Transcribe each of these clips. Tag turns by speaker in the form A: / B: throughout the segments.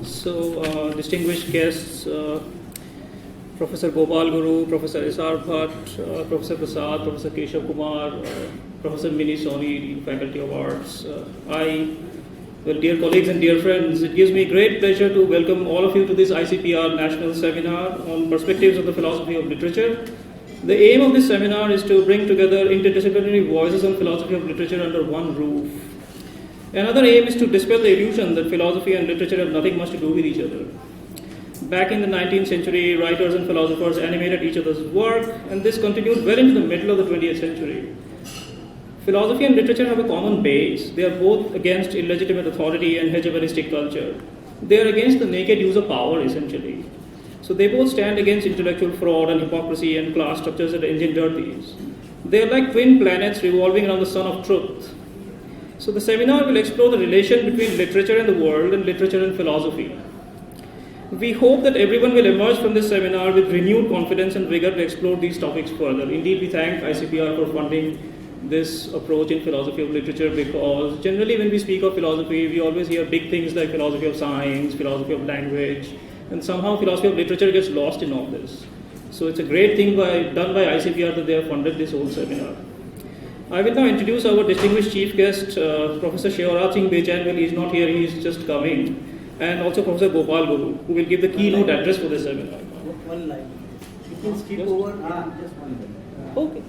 A: Distinguished guests, Professor Gopal Guru, Professor Isar Bhatt, Professor Prasad, Professor Keshav Kumar, Professor Mini Soni, Faculty of Arts. Dear colleagues and dear friends, it gives me great pleasure to welcome all of you to this ICPR National Seminar on Perspectives of the Philosophy of Literature. The aim of this seminar is to bring together interdisciplinary voices on philosophy of literature under one roof. Another aim is to dispel the illusion that philosophy and literature have nothing much to do with each other. Back in the 19th century, writers and philosophers animated each other's work, and this continued well into the middle of the 20th century. Philosophy and literature have a common base. They are both against illegitimate authority and hegemonistic culture. They are against the naked use of power, essentially. So they both stand against intellectual fraud and hypocrisy and class structures that engender these. They are like twin planets revolving around the sun of truth. So the seminar will explore the relation between literature and the world and literature and philosophy. We hope that everyone will emerge from this seminar with renewed confidence and rigor to explore these topics further. Indeed, we thank ICPR for funding this approach in philosophy of literature, because generally when we speak of philosophy, we always hear big things like philosophy of science, philosophy of language, and somehow philosophy of literature gets lost in all this. So it's a great thing done by ICPR that they have funded this whole seminar. I will now introduce our distinguished chief guest, Professor Shivraj Singh Bechain. Well, he is not here, he is just coming. And also Professor Gopal Guru, who will give the keynote address for this seminar.
B: One line. You can skip over just one line.
A: Okay.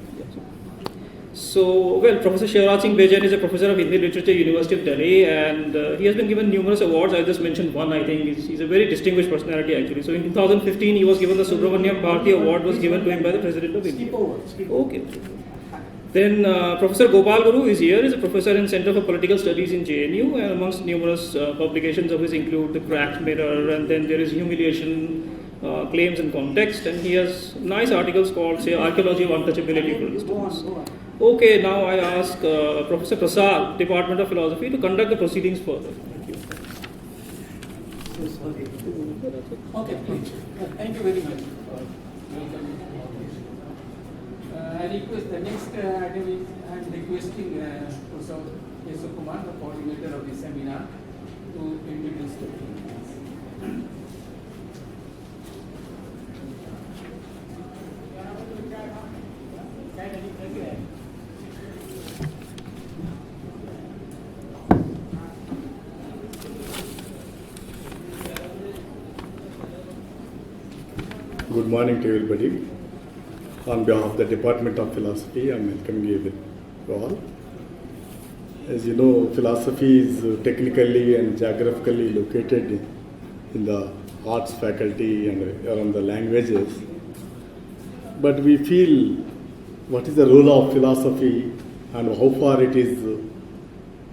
A: So, Professor Shivraj Singh Bechain is a professor of Hindi Literature, University of Delhi, and he has been given numerous awards. I just mentioned one, I think. He's a very distinguished personality, actually. So, in 2015, he was given the Subramaniam Bharati Award, was given to him by the President of India.
B: Skip over.
A: Okay. Then Professor Gopal Guru is here. He's a professor in Center for Political Studies in JNU, and amongst numerous publications of his include The Cracked Mirror, and then there is Humiliation, Claims and Context, and he has nice articles called, say, Archaeology of Untouchability, for instance.
B: Go on.
A: Okay, now I ask Professor Prasad, Department of Philosophy, to conduct the proceedings further. Thank you.
C: Okay, please. Thank you very much. I request the next item is I am requesting Professor Keshav Kumar, the coordinator of the seminar, to introduce the things.
D: Good morning to everybody. On behalf of the Department of Philosophy, I am welcoming you all. As you know, philosophy is technically and geographically located in the arts faculty and around the languages. But we feel what is the role of philosophy and how far it is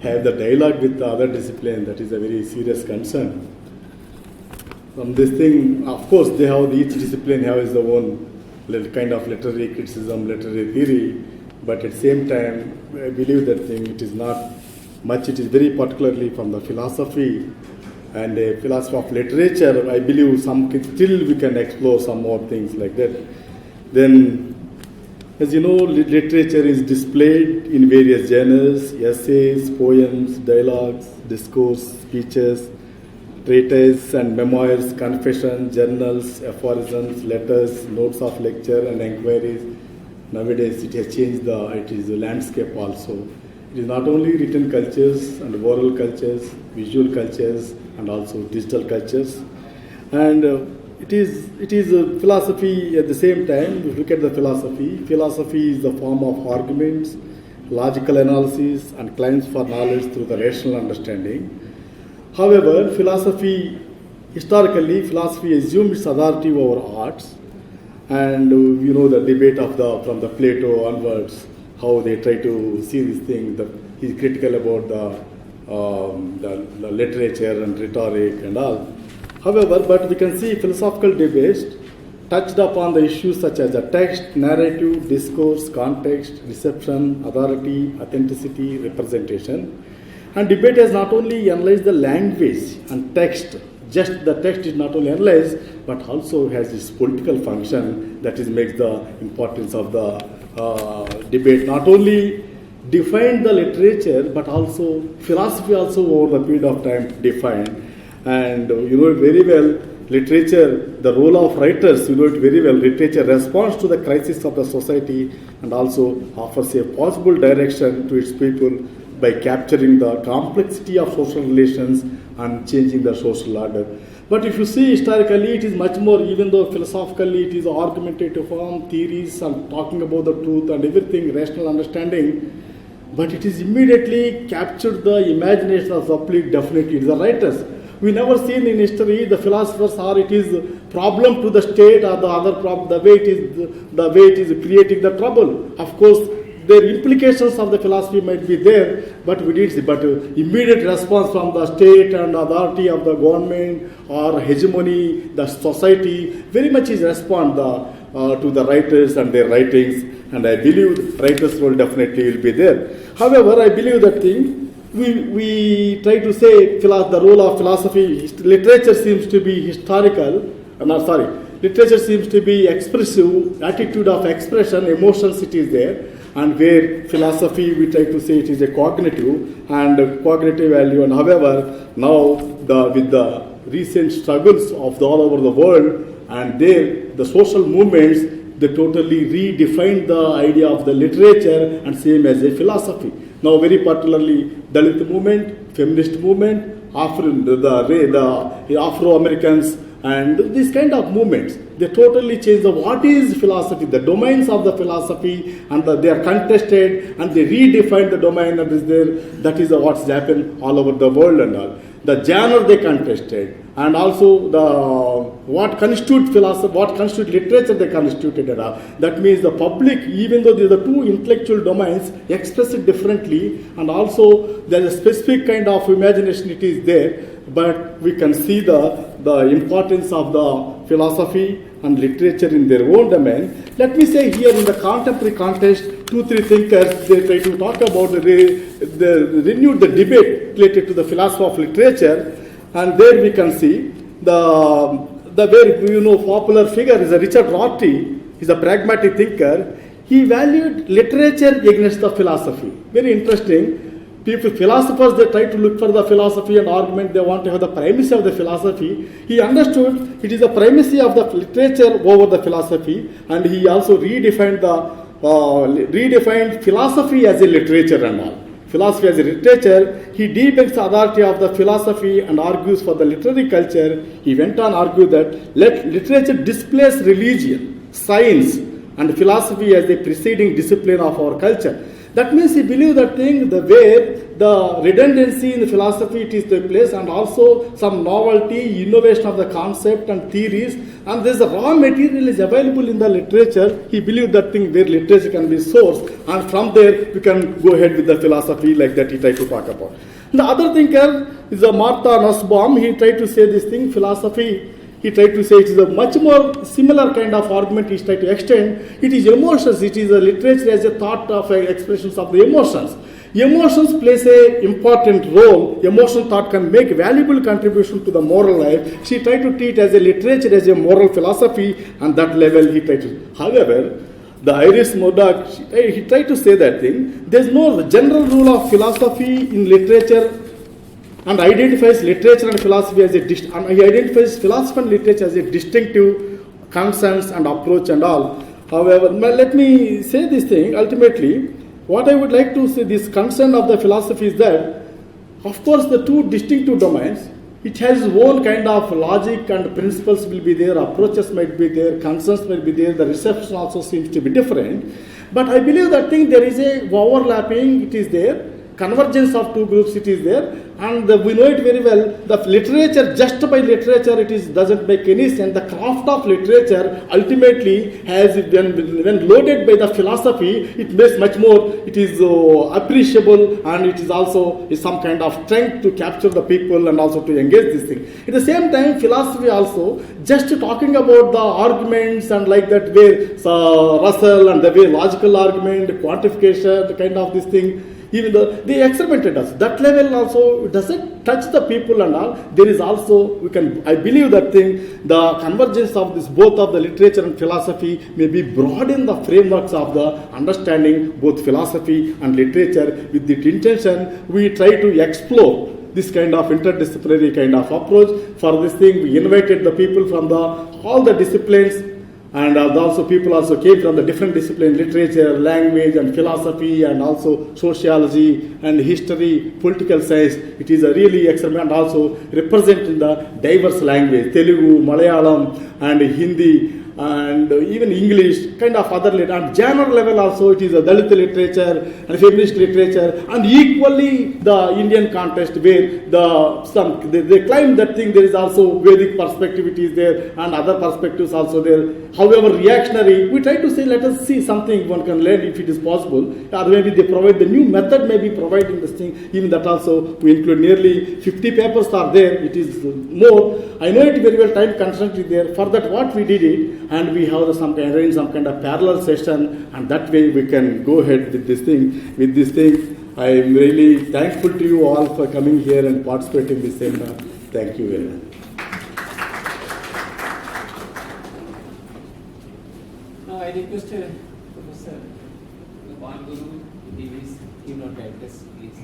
D: have the dialogue with the other discipline, that is a very serious concern. From this thing, of course, each discipline has their own kind of literary criticism, literary theory, but at the same time, I believe that thing it is not much. It is very particularly from the philosophy and a philosophy of literature. I believe still we can explore some more things like that. Then, as you know, literature is displayed in various genres: essays, poems, dialogues, discourse, speeches, treatises and memoirs, confessions, journals, aphorisms, letters, notes of lecture and inquiries. Nowadays it has changed it is the landscape also. It is not only written cultures and oral cultures, visual cultures and also digital cultures. And it is a philosophy at the same time. If you look at the philosophy is the form of arguments, logical analysis and claims for knowledge through the rational understanding. However, historically, philosophy assumed its authority over arts, and you know the debate from the Plato onwards, how they try to see this thing. He's critical about the literature and rhetoric and all. However, but we can see philosophical debates touched upon the issues such as the text, narrative, discourse, context, reception, authority, authenticity, representation. And debate has not only analyzed the language and text, just the text is not only analyzed, but also has its political function, that is makes the importance of the debate. Not only defined the literature, but also philosophy also over the period of time defined. And you know it very well, literature, the role of writers, you know it very well. Literature responds to the crisis of the society and also offers a possible direction to its people by capturing the complexity of social relations and changing the social order. But if you see historically, it is much more, even though philosophically it is argumentative form, theories and talking about the truth and everything, rational understanding, but it is immediately captured the imagination of the public, definitely. It is the writers. We never seen in history the philosophers or it is problem to the state or the other problem, the way it is creating the trouble. Of course, their implications of the philosophy might be there, but we did see. But immediate response from the state and authority of the government or hegemony, the society, very much is respond to the writers and their writings. And I believe writers' role definitely will be there. However, I believe that thing, we try to say the role of philosophy, literature seems to be historical, literature seems to be expressive, attitude of expression, emotions it is there, and where philosophy we try to say it is a cognitive and cognitive value. And however, now with the recent struggles of all over the world and the social movements, they totally redefined the idea of the literature and same as a philosophy. Now, very particularly, Dalit movement, feminist movement, the Afro-Americans, and these kind of movements, they totally change what is philosophy, the domains of the philosophy, and they are contested, and they redefine the domain that is there. That is what's happened all over the world and all. The genre they contested, and also what constitute philosophy, what constitute literature they constituted and all. That means the public, even though these are two intellectual domains, express it differently, and also there is a specific kind of imagination it is there. But we can see the importance of the philosophy and literature in their own domain. Let me say here in the contemporary context, 2-3 thinkers, they try to talk about renewed the debate related to the philosophy of literature, and there we can see the very popular figure is a Richard Rorty. He's a pragmatic thinker. He valued literature against the philosophy. Very interesting. Philosophers, they try to look for the philosophy and argument, they want to have the primacy of the philosophy. He understood it is the primacy of the literature over the philosophy, and he also redefined philosophy as a literature and all. Philosophy as a literature, he debunks the authority of the philosophy and argues for the literary culture. He went on to argue that literature displays religion, science, and philosophy as the preceding discipline of our culture. That means he believed that thing, the way the redundancy in the philosophy it is the place, and also some novelty, innovation of the concept and theories, and this raw material is available in the literature. He believed that thing where literature can be sourced, and from there we can go ahead with the philosophy like that he tried to talk about. The other thinker is Martha Nussbaum. He tried to say this thing, philosophy. He tried to say it is a much more similar kind of argument he tried to extend. It is emotions. It is a literature as a thought of expressions of the emotions. Emotions plays a important role. Emotion thought can make valuable contribution to the moral life. She tried to treat as a literature as a moral philosophy, and that level he tried to. However, the Iris Murdoch, he tried to say that thing. There is no general rule of philosophy in literature, and identifies literature and philosophy as he identifies philosophy and literature as a distinctive concerns and approach and all. However, let me say this thing. Ultimately, what I would like to say, this concern of the philosophy is that, of course, the two distinctive domains, it has its own kind of logic and principles will be there, approaches might be there, concerns might be there, the reception also seems to be different. But I believe that thing there is a overlapping, it is there. Convergence of two groups it is there, and we know it very well. The literature, just by literature, doesn't make any sense. The craft of literature ultimately has, when loaded by the philosophy, it makes much more. It is appreciable, and it is also some kind of strength to capture the people and also to engage this thing. At the same time, philosophy also just talking about the arguments and like that way, Russell and the way logical argument, quantification, the kind of this thing. Even though they experimented us, that level also doesn't touch the people and all. There is also, I believe that thing, the convergence of this, both of the literature and philosophy may be broaden the frameworks of the understanding both philosophy and literature. With the intention, we try to explore this kind of interdisciplinary kind of approach. For this thing, we invited the people from all the disciplines, and also people also came from the different disciplines, literature, language and philosophy, and also sociology and history, political science. It is a really excellent, and also representing the diverse language, Telugu, Malayalam and Hindi, and even English, kind of other literature. And genre level also, it is a Dalit literature and feminist literature, and equally the Indian context where they claim that thing there is also Vedic perspective, it is there, and other perspectives also there. However reactionary, we try to say let us see something one can learn if it is possible, or maybe they provide the new method, maybe providing this thing. Even that also we include nearly 50 papers are there. It is more. I know it very well. Time constraint is there. For that, what we did it, and we have some kind of parallel session, and that way we can go ahead with this thing. With this thing, I am really thankful to you all for coming here and participating in this seminar. Thank you very much.
C: Now I request Professor Gopal Guru to give his keynote address, please.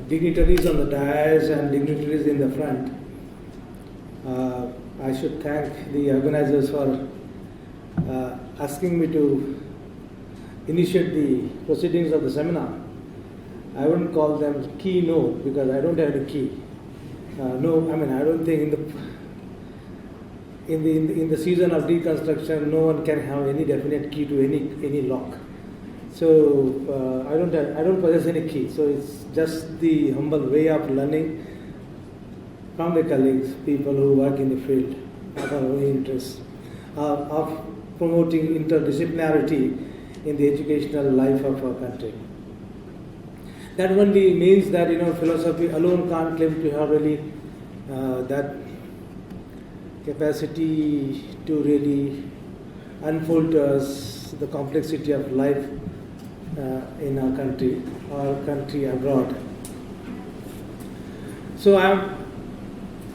B: Dignitaries on the dais and dignitaries in the front. I should thank the organizers for asking me to initiate the proceedings of the seminar. I wouldn't call them keynote because I don't have the key. I don't think in the season of deconstruction, no one can have any definite key to any lock. So I don't possess any key. So it's just the humble way of learning from the colleagues, people who work in the field of our own interests, of promoting interdisciplinarity in the educational life of our country. That only means that philosophy alone can't claim to have really that capacity to really unfold to us the complexity of life in our country or country abroad. So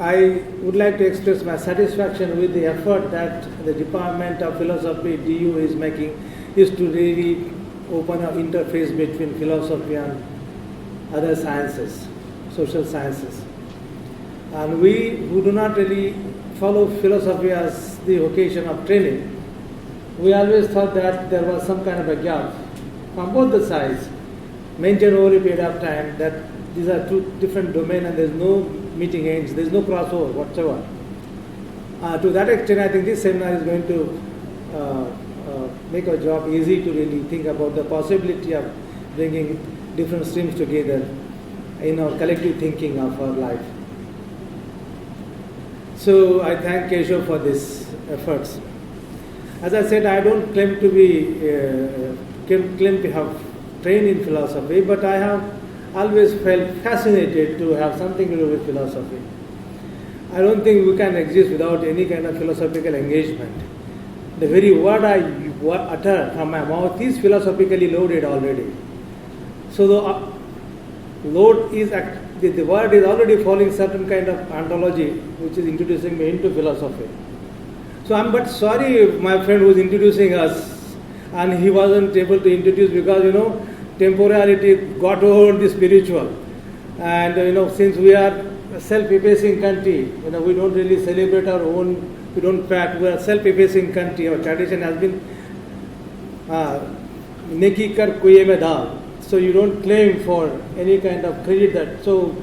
B: I would like to express my satisfaction with the effort that the Department of Philosophy, DU, is making, is to really open an interface between philosophy and other sciences, social sciences. And we who do not really follow philosophy as the vocation of training, we always thought that there was some kind of a gap from both the sides, maintained over a period of time, that these are two different domains and there is no meeting ends, there is no crossover whatsoever. To that extent, I think this seminar is going to make our job easy to really think about the possibility of bringing different streams together in our collective thinking of our life. So I thank Keshav for these efforts. As I said, I don't claim to have trained in philosophy, but I have always felt fascinated to have something to do with philosophy. I don't think we can exist without any kind of philosophical engagement. The very word I utter from my mouth is philosophically loaded already. So the word is already following certain kind of ontology which is introducing me into philosophy. So I'm but sorry if my friend who was introducing us and he wasn't able to introduce because temporality got over the spiritual. And since we are a self-effacing country, we don't really celebrate our own, we don't pat, we are a self-effacing country. Our tradition has been neki kar kuye mein dal. So you don't claim for any kind of credit that. So,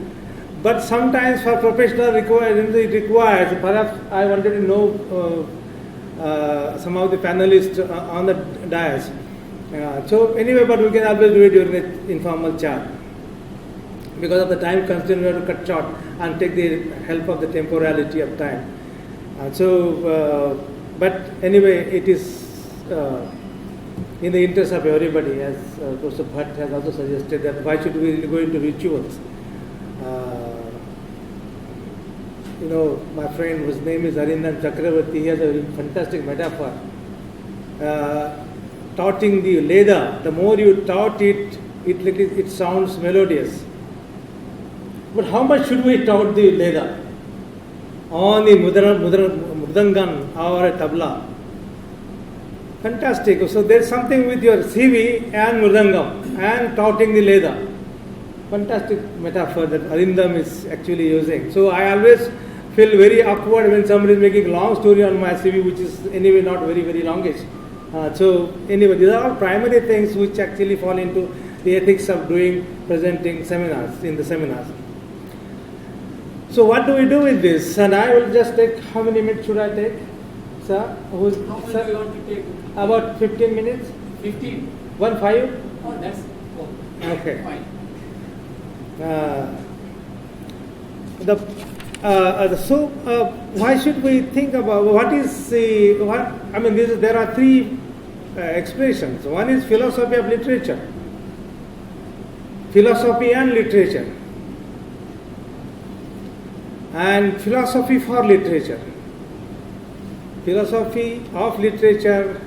B: but sometimes for professional it requires, perhaps I wanted to know some of the panelists on the dais. So anyway, but we can always do it during an informal chat. Because of the time constraint, we have to cut short and take the help of the temporality of time. But anyway, it is in the interest of everybody, as Professor Bhatt has also suggested, that why should we go into rituals? My friend whose name is Arindam Chakravarti, he has a fantastic metaphor. touting the Leda, the more you tout it, it sounds melodious. But how much should we tout the Leda? On the mridangan or a tabla. Fantastic. So there's something with your CV and mridangam and touting the Leda. Fantastic metaphor that Arindam is actually using. So I always feel very awkward when somebody is making a long story on my CV, which is anyway not very, very longish. So anyway, these are all primary things which actually fall into the ethics of presenting seminars, in the seminars. So what do we do with this? And I will just take, how many minutes should I take? Sir?
C: How much do you want to take?
B: About 15 minutes?
C: 15?
B: 1-5?
C: Oh, that's
B: Okay.
C: fine.
B: Why should we think about what is the what? I mean, there are three expressions. One is philosophy of literature, philosophy and literature, and philosophy for literature. Philosophy of literature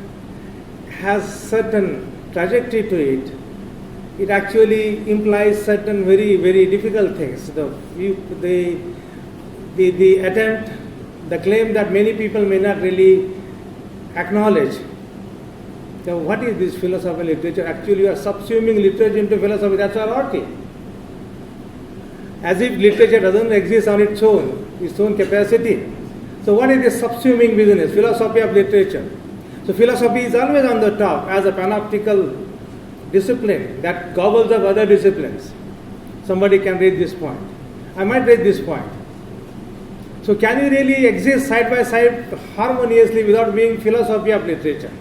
B: has certain trajectory to it. It actually implies certain very, very difficult things. The attempt, the claim that many people may not really acknowledge. So what is this philosophy of literature? Actually, you are subsuming literature into philosophy. That's our orty. As if literature doesn't exist on its own capacity. So what is this subsuming business? Philosophy of literature. So philosophy is always on the top as a panoptical discipline that gobbles up other disciplines. Somebody can raise this point. I might raise this point. So can you really exist side by side harmoniously without being philosophy of literature?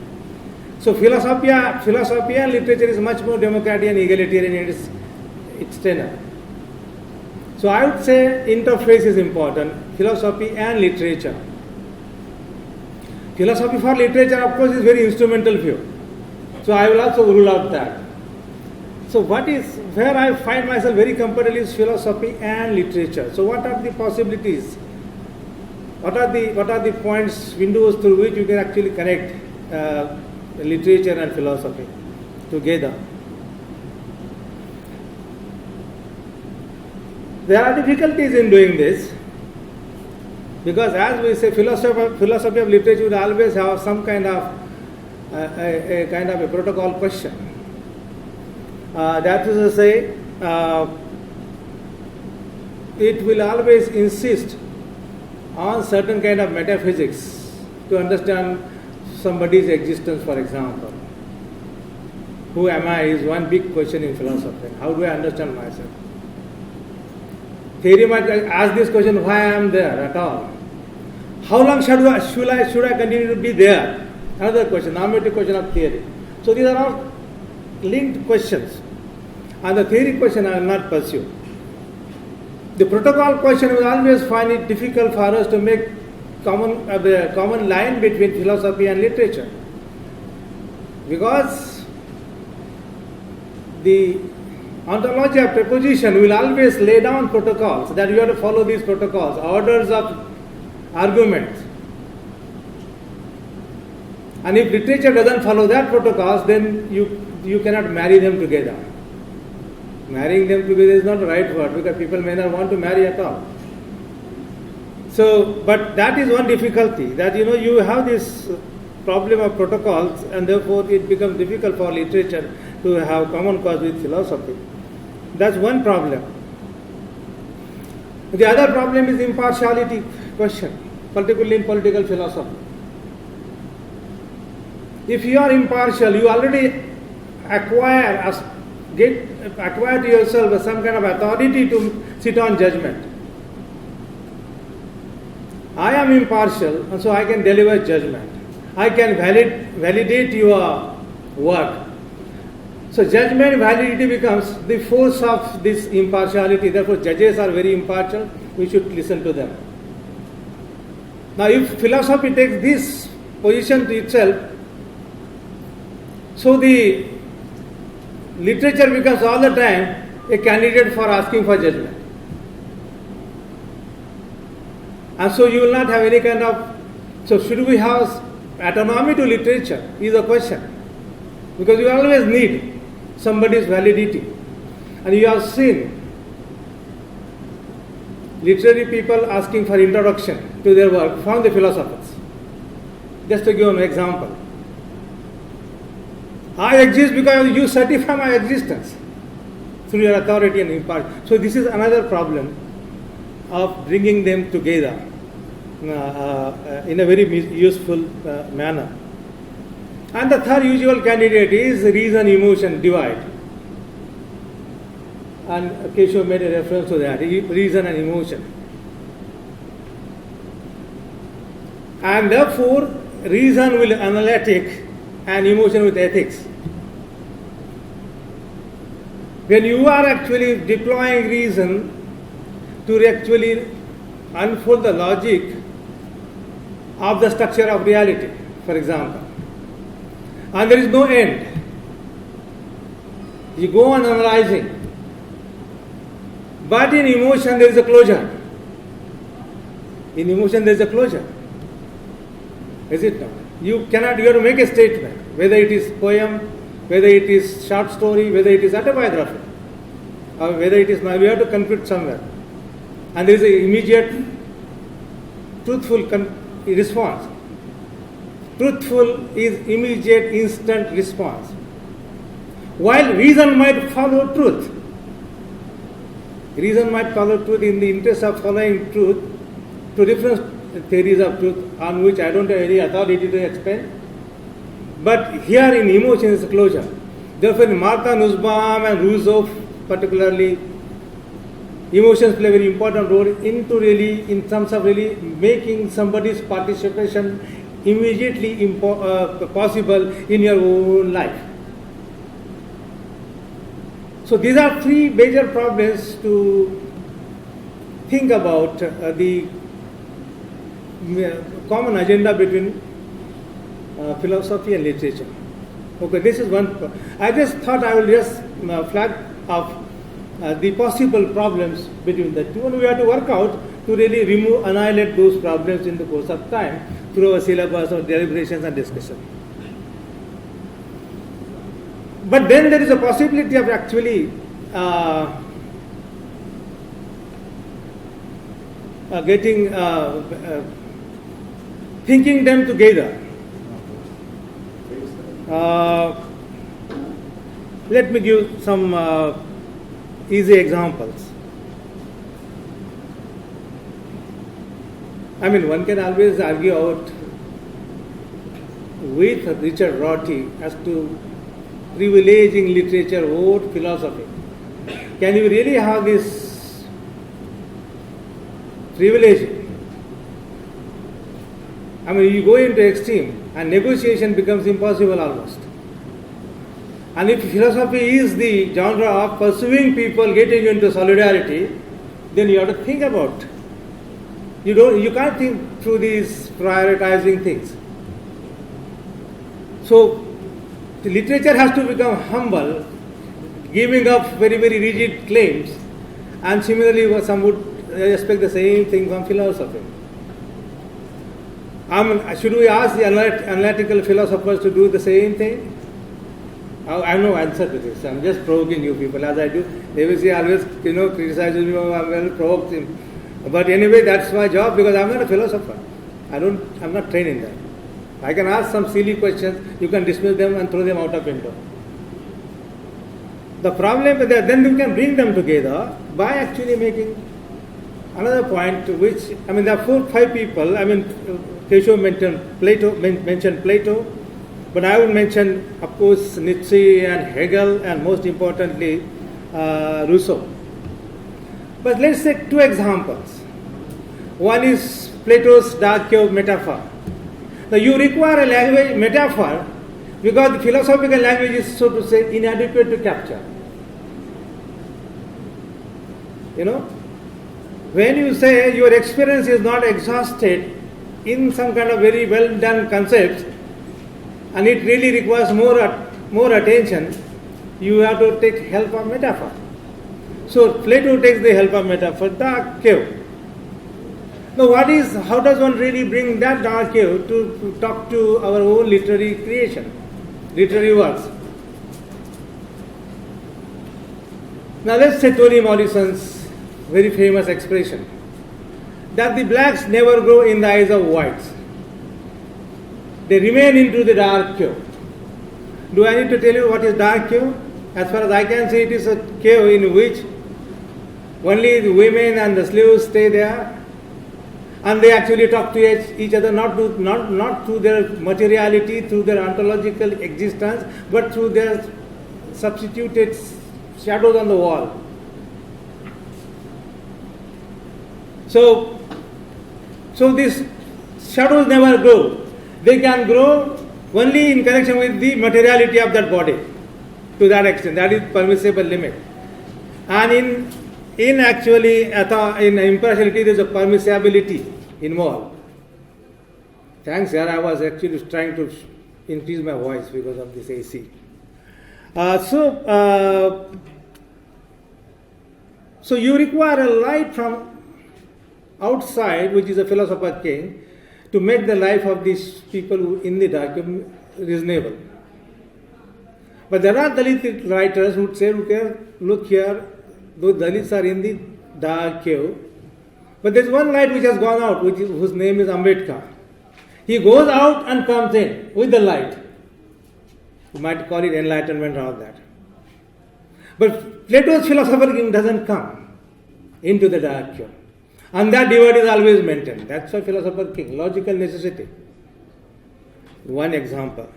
B: So philosophy and literature is much more democratic and egalitarian in its tenor. So I would say interface is important, philosophy and literature. Philosophy for literature, of course, is very instrumental view. So I will also rule out that. So where I find myself very comfortable is philosophy and literature. So what are the possibilities? What are the points, windows through which you can actually connect literature and philosophy together? There are difficulties in doing this because, as we say, philosophy of literature would always have some kind of a protocol question. That is to say, it will always insist on certain kind of metaphysics to understand somebody's existence, for example. Who am I is one big question in philosophy. How do I understand myself? Theory might ask this question, why I am there at all? How long should I continue to be there? Another question, normative question of theory. So these are all linked questions. And the theory question I will not pursue. The protocol question will always find it difficult for us to make common line between philosophy and literature. Because the ontology of proposition will always lay down protocols, that you have to follow these protocols, orders of arguments. And if literature doesn't follow that protocols, then you cannot marry them together. Marrying them together is not the right word because people may not want to marry at all. So, but that is one difficulty, that you have this problem of protocols and therefore it becomes difficult for literature to have common cause with philosophy. That's one problem. The other problem is impartiality question, particularly in political philosophy. If you are impartial, you already acquire to yourself some kind of authority to sit on judgment. I am impartial, and so I can deliver judgment. I can validate your work. So judgment validity becomes the force of this impartiality. Therefore, judges are very impartial. We should listen to them. Now, if philosophy takes this position to itself, so the literature becomes all the time a candidate for asking for judgment. And so you will not have any kind of, so should we have autonomy to literature is a question. because you always need somebody's validity. And you have seen literary people asking for introduction to their work from the philosophers. Just to give an example. I exist because you certify my existence through your authority and impartiality. So this is another problem of bringing them together in a very useful manner. And the third usual candidate is reason-emotion divide. And Keshav made a reference to that, reason and emotion. And therefore, reason will analytic and emotion with ethics. When you are actually deploying reason to actually unfold the logic of the structure of reality, for example, and there is no end, you go on analyzing. But in emotion there is a closure. In emotion there is a closure. Is it not? You have to make a statement, whether it is poem, whether it is short story, whether it is autobiography, or whether it is, we have to conclude somewhere. And there is an immediate, truthful response. Truthful is immediate, instant response. While reason might follow truth. Reason might follow truth in the interest of following truth to different theories of truth on which I don't have any authority to explain. But here in emotion is closure. Therefore, Martha Nussbaum and Rousseau particularly, emotions play a very important role in terms of really making somebody's participation immediately possible in your own life. So these are three major problems to think about the common agenda between philosophy and literature. Okay, this is one. I just thought I will just flag up the possible problems between the two, and we have to work out to really annihilate those problems in the course of time through a syllabus of deliberations and discussion. But then there is a possibility of actually thinking them together. Let me give some easy examples. I mean, one can always argue out with Richard Rorty as to privileging literature over philosophy. Can you really have this privilege? I mean, you go into extreme and negotiation becomes impossible almost. And if philosophy is the genre of pursuing people getting into solidarity, then you have to think about. You can't think through these prioritizing things. So the literature has to become humble, giving up very, very rigid claims, and similarly some would expect the same thing from philosophy. Should we ask the analytical philosophers to do the same thing? I have no answer to this. I'm just provoking you people, as I do. They will say always, criticizes me, I'm well provoked him. But anyway, that's my job because I'm not a philosopher. I'm not trained in that. I can ask some silly questions, you can dismiss them and throw them out of window. The problem is that then you can bring them together by actually making another point, which, there are 4-5 people. Keshav mentioned Plato, but I would mention, of course, Nietzsche and Hegel, and most importantly, Rousseau. But let's take 2 examples. One is Plato's dark cave metaphor. Now, you require a language metaphor because the philosophical language is, so to say, inadequate to capture. When you say your experience is not exhausted in some kind of very well done concepts, and it really requires more attention, you have to take help of metaphor. So Plato takes the help of metaphor, dark cave. Now how does one really bring that dark cave to talk to our own literary creation, literary works? Now let's say Toni Morrison's very famous expression that the blacks never grow in the eyes of whites. They remain into the dark cave. Do I need to tell you what is dark cave? As far as I can see, it is a cave in which only the women and the slaves stay there, and they actually talk to each other, not through their materiality, through their ontological existence, but through their substituted shadows on the wall. So these shadows never grow. They can grow only in connection with the materiality of that body. To that extent, that is permissible limit. And in impartiality, there is a permissibility involved. Thanks, sir. I was actually trying to increase my voice because of this AC. So you require a light from outside, which is a philosopher king, to make the life of these people in the dark reasonable. But there are Dalit writers who say, look here, those Dalits are in the dark cave. But there is one light which has gone out, whose name is Ambedkar. He goes out and comes in with the light. You might call it enlightenment or all that. But Plato's philosopher king doesn't come into the dark cave. And that divide is always maintained. That's why philosopher king, logical necessity. One example.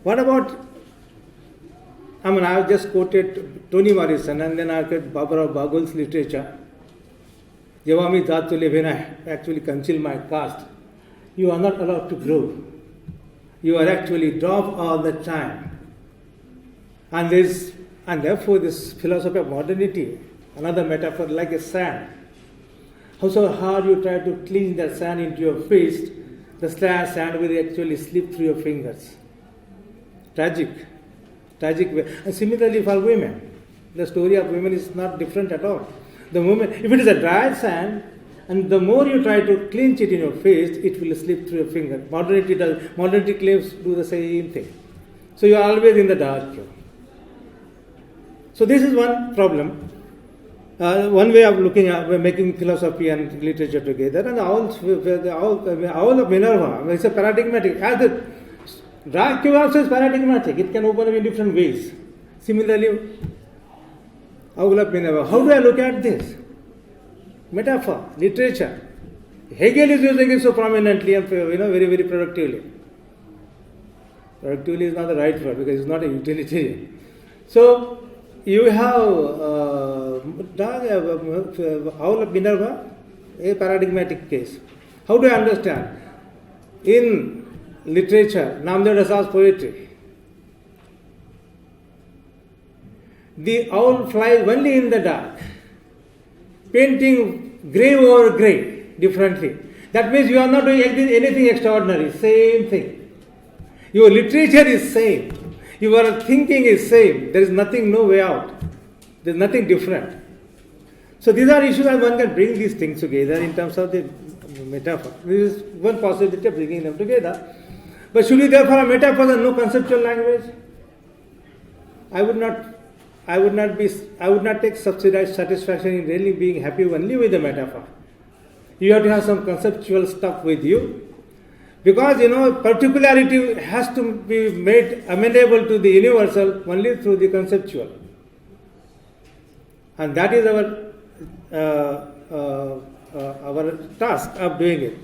B: What about, I've just quoted Toni Morrison and then I quoted Barbara Bagul's literature. Jawami Dhatule, when I actually conceal my caste, you are not allowed to grow. You are actually drop all the time. And therefore this philosophy of modernity, another metaphor like a sand. However hard you try to clean that sand into your fist, the sand will actually slip through your fingers. Tragic way. And similarly for women, the story of women is not different at all. The moment, if it is a dry sand, and the more you try to clinch it in your fist, it will slip through your finger. Modernity claims do the same thing. So you are always in the dark. So this is one problem. One way of looking at making philosophy and literature together, and the owl of Minerva is a paradigmatic. As the dark cave also is paradigmatic. It can open up in different ways. Similarly, owl of Minerva. How do I look at this? Metaphor, literature. Hegel is using it so prominently and very, very productively. Productively is not the right word because it's not a utilitarian. So you have owl of Minerva, a paradigmatic case. How do I understand? In literature, Namdev Dasa's poetry, the owl flies only in the dark, painting grey over grey differently. That means you are not doing anything extraordinary, same thing. Your literature is same. Your thinking is same. There is nothing, no way out. There is nothing different. So these are issues that one can bring these things together in terms of the metaphor. This is one possibility of bringing them together. But should we therefore have metaphors and no conceptual language? I would not take subsidized satisfaction in really being happy only with the metaphor. You have to have some conceptual stuff with you. Because, particularity has to be made amenable to the universal only through the conceptual. And that is our task of doing it.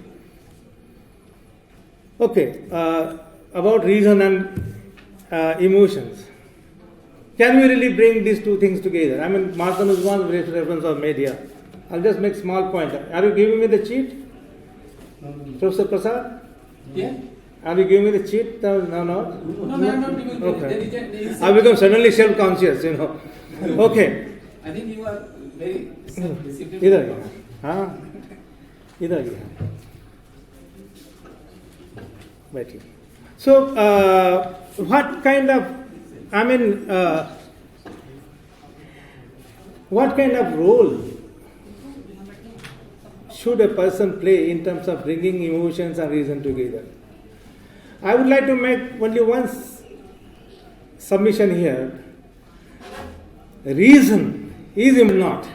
B: Okay, about reason and emotions. Can we really bring these two things together? Martin Nussbaum's reference of media. I'll just make small point. Are you giving me the cheat? Professor Prasad?
C: Yeah.
B: Are you giving me the cheat? No.
C: No, I am not giving
B: Okay. I become suddenly self-conscious, Okay.
C: I think you are very self-disciplined.
B: Either gaya. Waiting. So, what kind of role should a person play in terms of bringing emotions and reason together? I would like to make only one submission here. reason is not.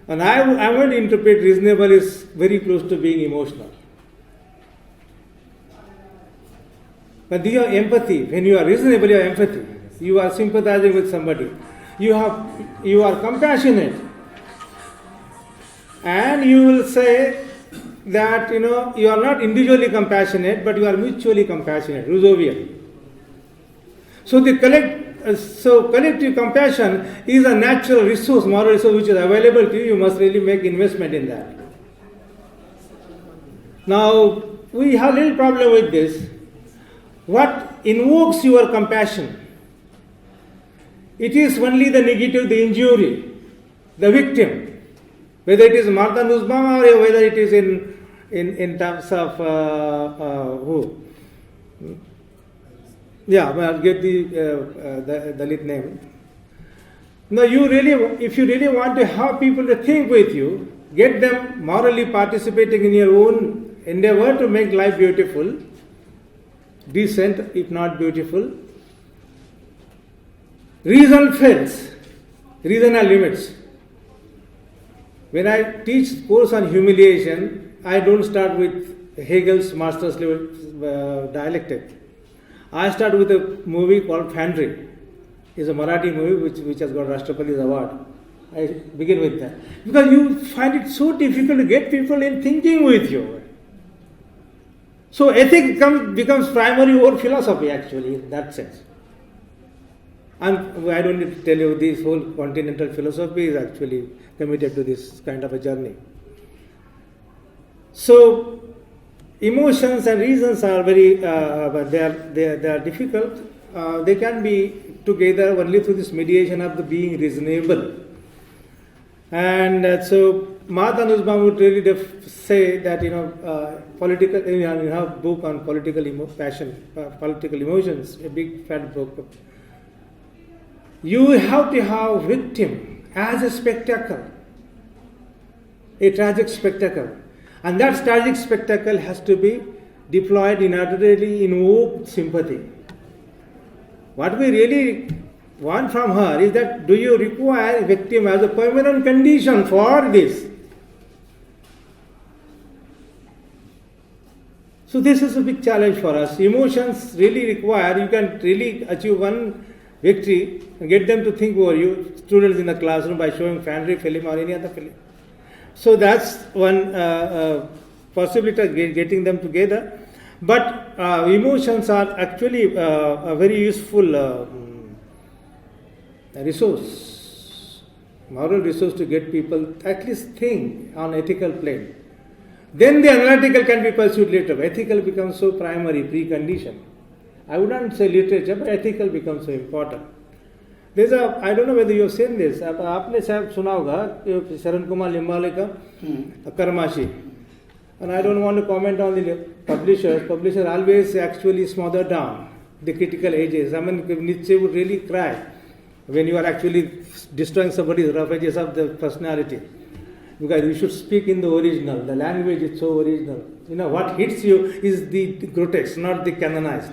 B: And I want to interpret reasonable is very close to being emotional. But you have empathy. When you are reasonable, you have empathy. You are sympathizing with somebody. You are compassionate. And you will say that you are not individually compassionate, but you are mutually compassionate, Rousseauian. So collective compassion is a natural resource, moral resource which is available to you. You must really make investment in that. Now, we have a little problem with this. What invokes your compassion? It is only the negative, the injury, the victim. Whether it is Martha Nussbaum or whether it is in terms of who? Yeah, I'll get the Dalit name. Now, if you really want to have people to think with you, get them morally participating in your own endeavor to make life beautiful, decent, if not beautiful. Reason fails. Reason has limits. When I teach course on humiliation, I don't start with Hegel's master's level dialectic. I start with a movie called Fandry. It's a Marathi movie which has got Rashtrapati's award. I begin with that. Because you find it so difficult to get people in thinking with you. So ethics becomes primary over philosophy actually in that sense. And I don't need to tell you this whole continental philosophy is actually committed to this kind of a journey. So emotions and reasons are very, they are difficult. They can be together only through this mediation of the being reasonable. And so Martha Nussbaum would really say that political. In her book on political emotions, a big fat book. You have to have victim as a spectacle, a tragic spectacle. And that tragic spectacle has to be deployed in order to really invoke sympathy. What we really want from her is that do you require a victim as a permanent condition for this? So this is a big challenge for us. Emotions really require, you can really achieve one victory and get them to think over you, students in the classroom, by showing Fandry film or any other film. So that's one possibility of getting them together. But emotions are actually a very useful resource, moral resource to get people at least think on ethical plane. Then the analytical can be pursued later. Ethical becomes so primary, precondition. I wouldn't say literature, but ethical becomes so important. There's I don't know whether you have seen this. आपने शायद सुना होगा शरण कुमार लिम्बाले का कर्माशी. And I don't want to comment on the publishers. Publishers always actually smother down the critical edges. I mean, Nietzsche would really cry when you are actually destroying somebody's rough edges of the personality. Because you should speak in the original. The language is so original. What hits you is the grotesque, not the canonized.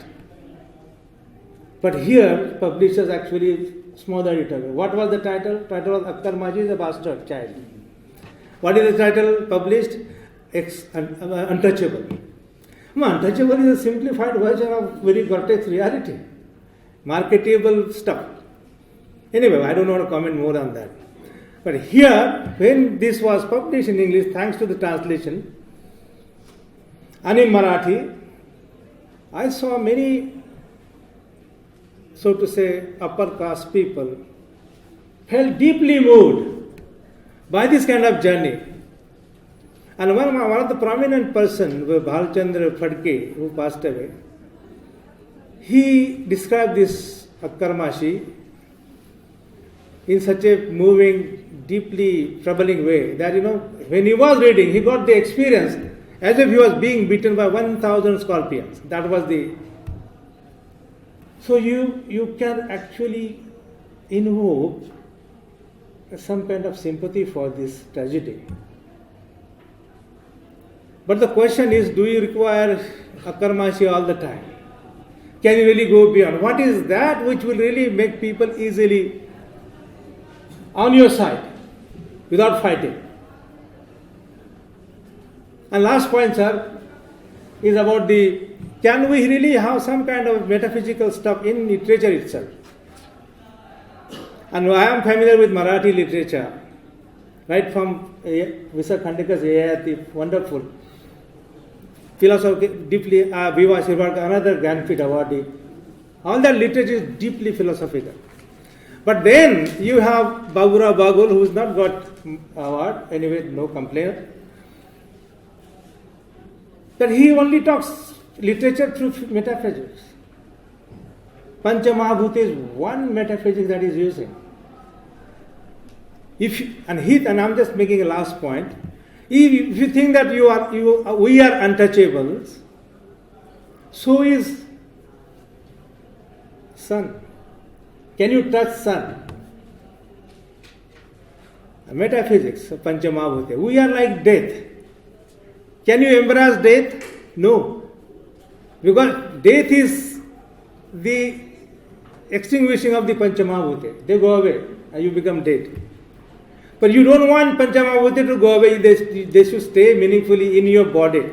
B: But here, publishers actually smothered it away. What was the title? Title was Akkar Maji is a bastard child. What is the title published? Untouchable. Untouchable is a simplified version of very grotesque reality. Marketable stuff. Anyway, I don't want to comment more on that. But here, when this was published in English, thanks to the translation, and in Marathi, I saw many, so to say, upper caste people felt deeply moved by this kind of journey. And one of the prominent person, Bhalchandra Phadke, who passed away, he described this Akkarmashi in such a moving, deeply troubling way that, when he was reading, he got the experience as if he was being bitten by 1,000 scorpions. That was the... So you can actually invoke some kind of sympathy for this tragedy. But the question is, do you require Akkarmashi all the time? Can you really go beyond? What is that which will really make people easily on your side without fighting? And last point, sir, is about can we really have some kind of metaphysical stuff in literature itself? And I am familiar with Marathi literature, right from Visar Khandekkar's Yayati, wonderful. Philosophy, deeply, Viva Shirvarkar, another Gyanpith awardee. All that literature is deeply philosophical. But then you have Babura Bagul, who has not got award, anyway, no complaint. That he only talks literature through metaphysics. Panchamahabhuta is one metaphysics that he is using. And I'm just making a last point. If you think that we are untouchables, so is sun. Can you touch sun? Metaphysics of Panchamahabhuta. We are like death. Can you embrace death? No. Because death is the extinguishing of the Panchamahabhuta. They go away and you become dead. But you don't want Panchamahabhuta to go away. They should stay meaningfully in your body.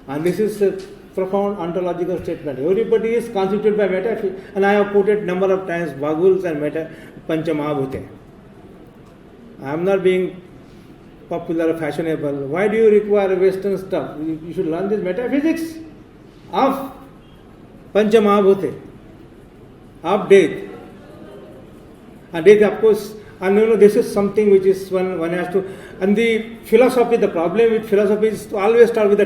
B: And this is a profound ontological statement. Everybody is constituted by metaphysics. And I have quoted number of times Baguls and Panchamahabhuta. I am not being popular or fashionable. Why do you require Western stuff? You should learn this metaphysics of Panchamahabhuta, of death. And death, of course, and this is something which is one has to. And the philosophy, the problem with philosophy is to always start with the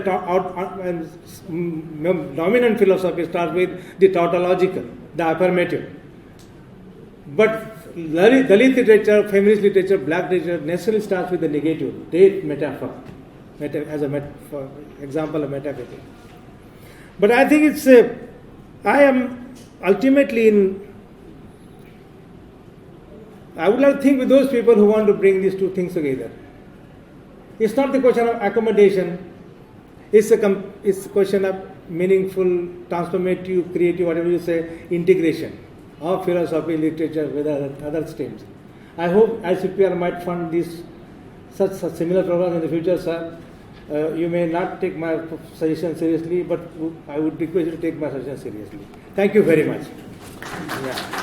B: dominant philosophy starts with the tautological, the affirmative. But Dalit literature, feminist literature, black literature necessarily starts with the negative, death metaphor, as a example of metaphysics. But I think I am ultimately I would like to think with those people who want to bring these two things together. It's not the question of accommodation. It's a question of meaningful, transformative, creative, whatever you say, integration of philosophy, literature with other streams. I hope ICPR might fund such similar programs in the future, sir. You may not take my suggestion seriously, but I would request you to take my suggestion seriously. Thank you very much. Yeah.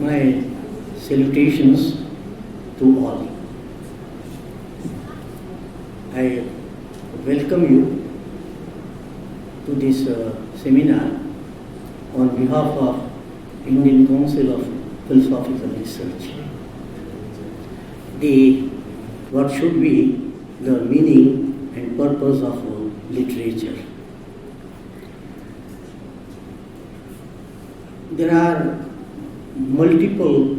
E: My salutations to all. I welcome you to this seminar on behalf of Indian Council of Philosophical Research. What should be the meaning and purpose of literature? There are multiple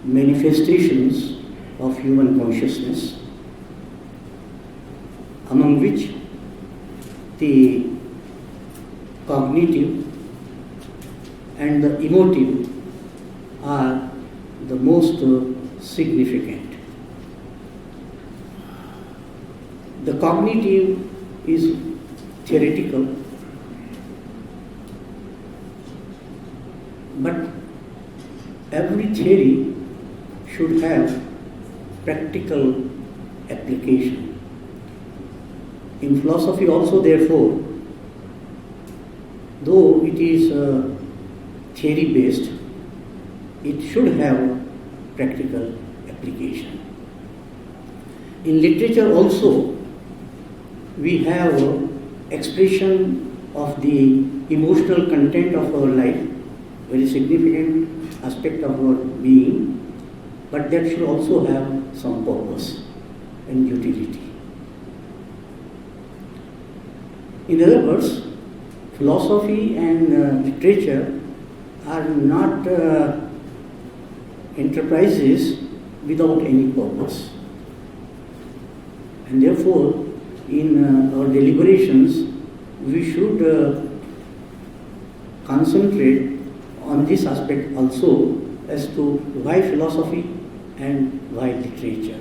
E: manifestations of human consciousness, among which the cognitive and the emotive are the most significant. The cognitive is theoretical, but every theory should have practical application. In philosophy also, therefore, though it is theory-based, it should have practical application. In literature also, we have expression of the emotional content of our life, very significant aspect of our being, but that should also have some purpose and utility. In other words, philosophy and literature are not enterprises without any purpose. And therefore, in our deliberations, we should concentrate on this aspect also as to why philosophy and why literature.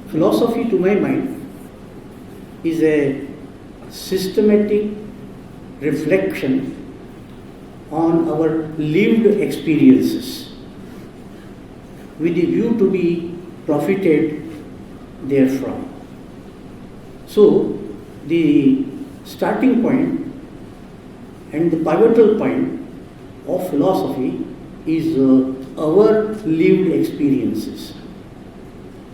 E: Philosophy, to my mind, is a systematic reflection on our lived experiences with the view to be profited therefrom. So, the starting point and the pivotal point of philosophy is our lived experiences.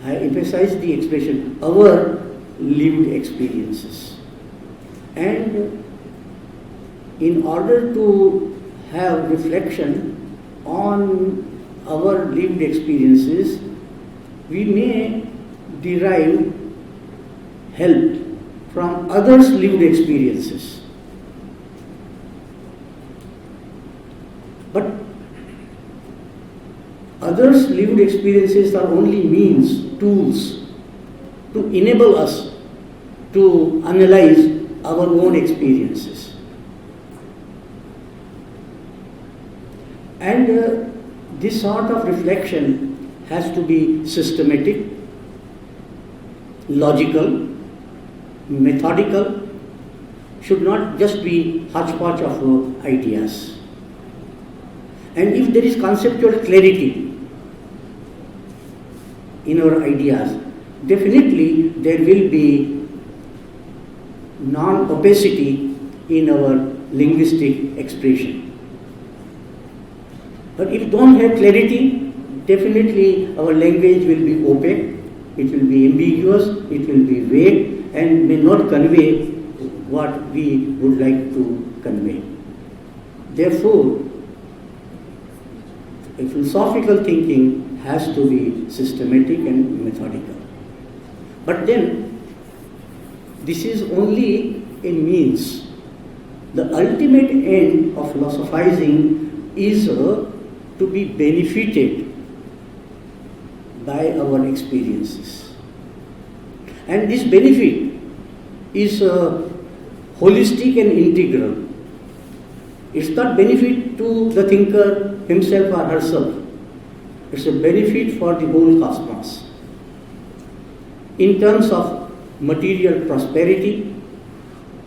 E: I emphasize the expression our lived experiences. And in order to have reflection on our lived experiences, we may derive help from others' lived experiences. But others' lived experiences are only means, tools to enable us to analyze our own experiences. And this sort of reflection has to be systematic, logical, methodical, should not just be hodgepodge of ideas. And if there is conceptual clarity in our ideas, definitely there will be non-opacity in our linguistic expression. But if we don't have clarity, definitely our language will be opaque, it will be ambiguous, it will be vague, and may not convey what we would like to convey. Therefore, a philosophical thinking has to be systematic and methodical. But then, this is only a means. The ultimate end of philosophizing is to be benefited by our experiences. And this benefit is holistic and integral. It's not benefit to the thinker himself or herself. It's a benefit for the whole cosmos. In terms of material prosperity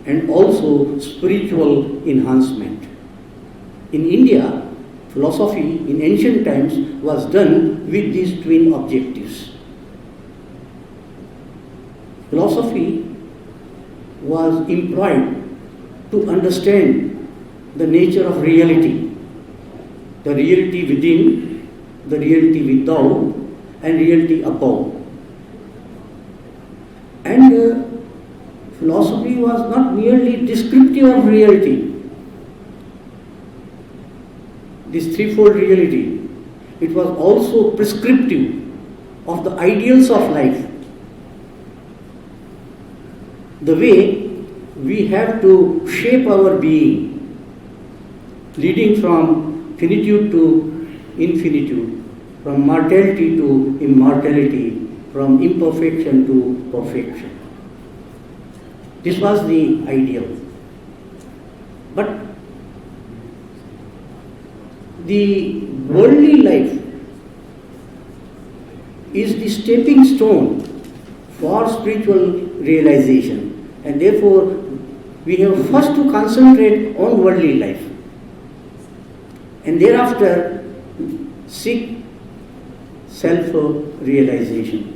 E: and also spiritual enhancement. In India, philosophy in ancient times was done with these twin objectives. Philosophy was employed to understand the nature of reality, the reality within, the reality without, and reality above. And philosophy was not merely descriptive of reality, this threefold reality. It was also prescriptive of the ideals of life, the way we have to shape our being, leading from finitude to infinitude, from mortality to immortality, from imperfection to perfection. This was the ideal. But the worldly life is the stepping stone for spiritual realization, and therefore we have first to concentrate on worldly life and thereafter seek self-realization.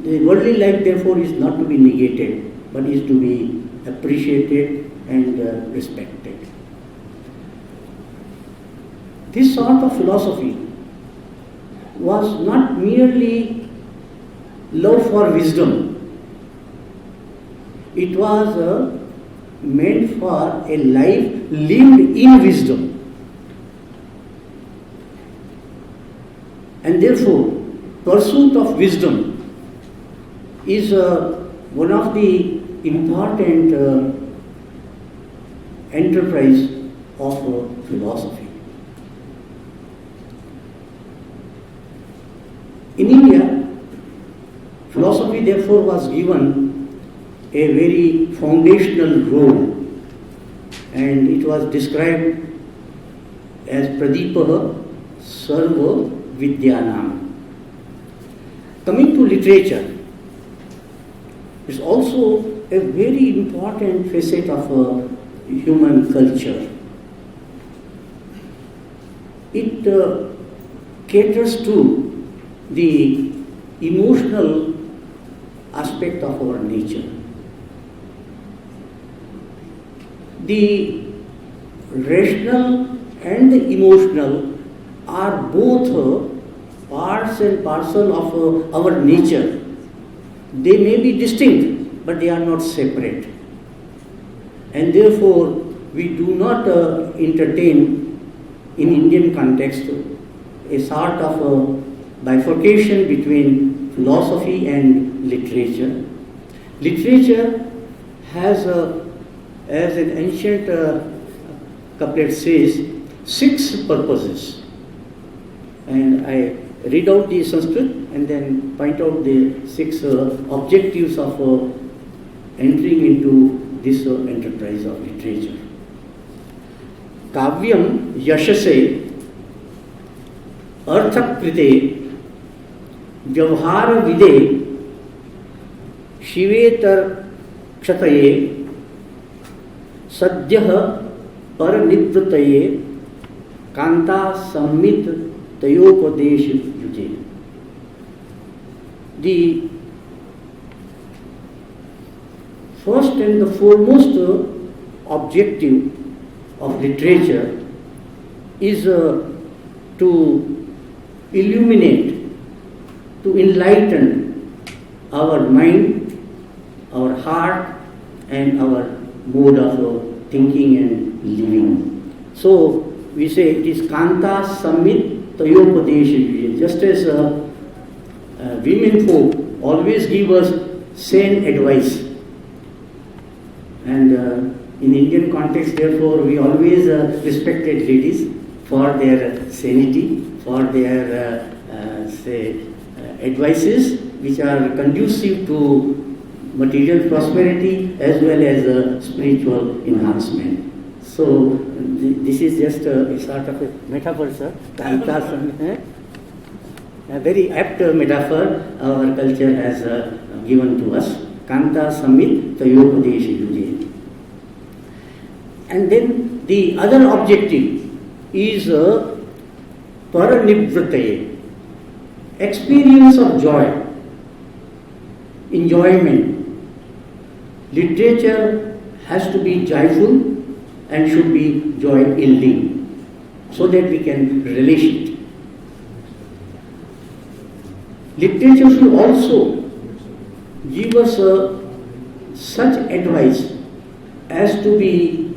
E: The worldly life therefore is not to be negated, but is to be appreciated and respected. This sort of philosophy was not merely love for wisdom. It was meant for a life lived in wisdom. And therefore, pursuit of wisdom is one of the important enterprise of philosophy. In India, philosophy therefore was given a very foundational role, and it was described as Pradipaha Sarva Vidyanam. Coming to literature, it's also a very important facet of human culture. It caters to the emotional aspect of our nature. The rational and the emotional are both parts and parcel of our nature. They may be distinct, but they are not separate. And therefore, we do not entertain, in Indian context, a sort of bifurcation between philosophy and literature. Literature has, as an ancient couplet says, 6 purposes. And I read out the Sanskrit and then point out the 6 objectives of entering into this enterprise of literature. Kavyam yashase arthakrite vyavhara vide shivetar kshataye sadyah paranidvrataye kanta sammit tayopadesh yuje. The first and the foremost objective of literature is to illuminate, to enlighten our mind, our heart, and our mode of thinking and living. So we say it is Kanta Sammit Tayopadesh. Just as women folk always give us sane advice, and in Indian context, therefore, we always respected ladies for their sanity, for their advices which are conducive to material prosperity as well as spiritual enhancement. So this is just a sort of a metaphor, sir. A very apt metaphor our culture has given to us. Kanta Sammit Tayopadesh Yuje. And then the other objective is Paranivvrataye, experience of joy, enjoyment. Literature has to be joyful and should be joy-yielding so that we can relish it. Literature should also give us such advice as to be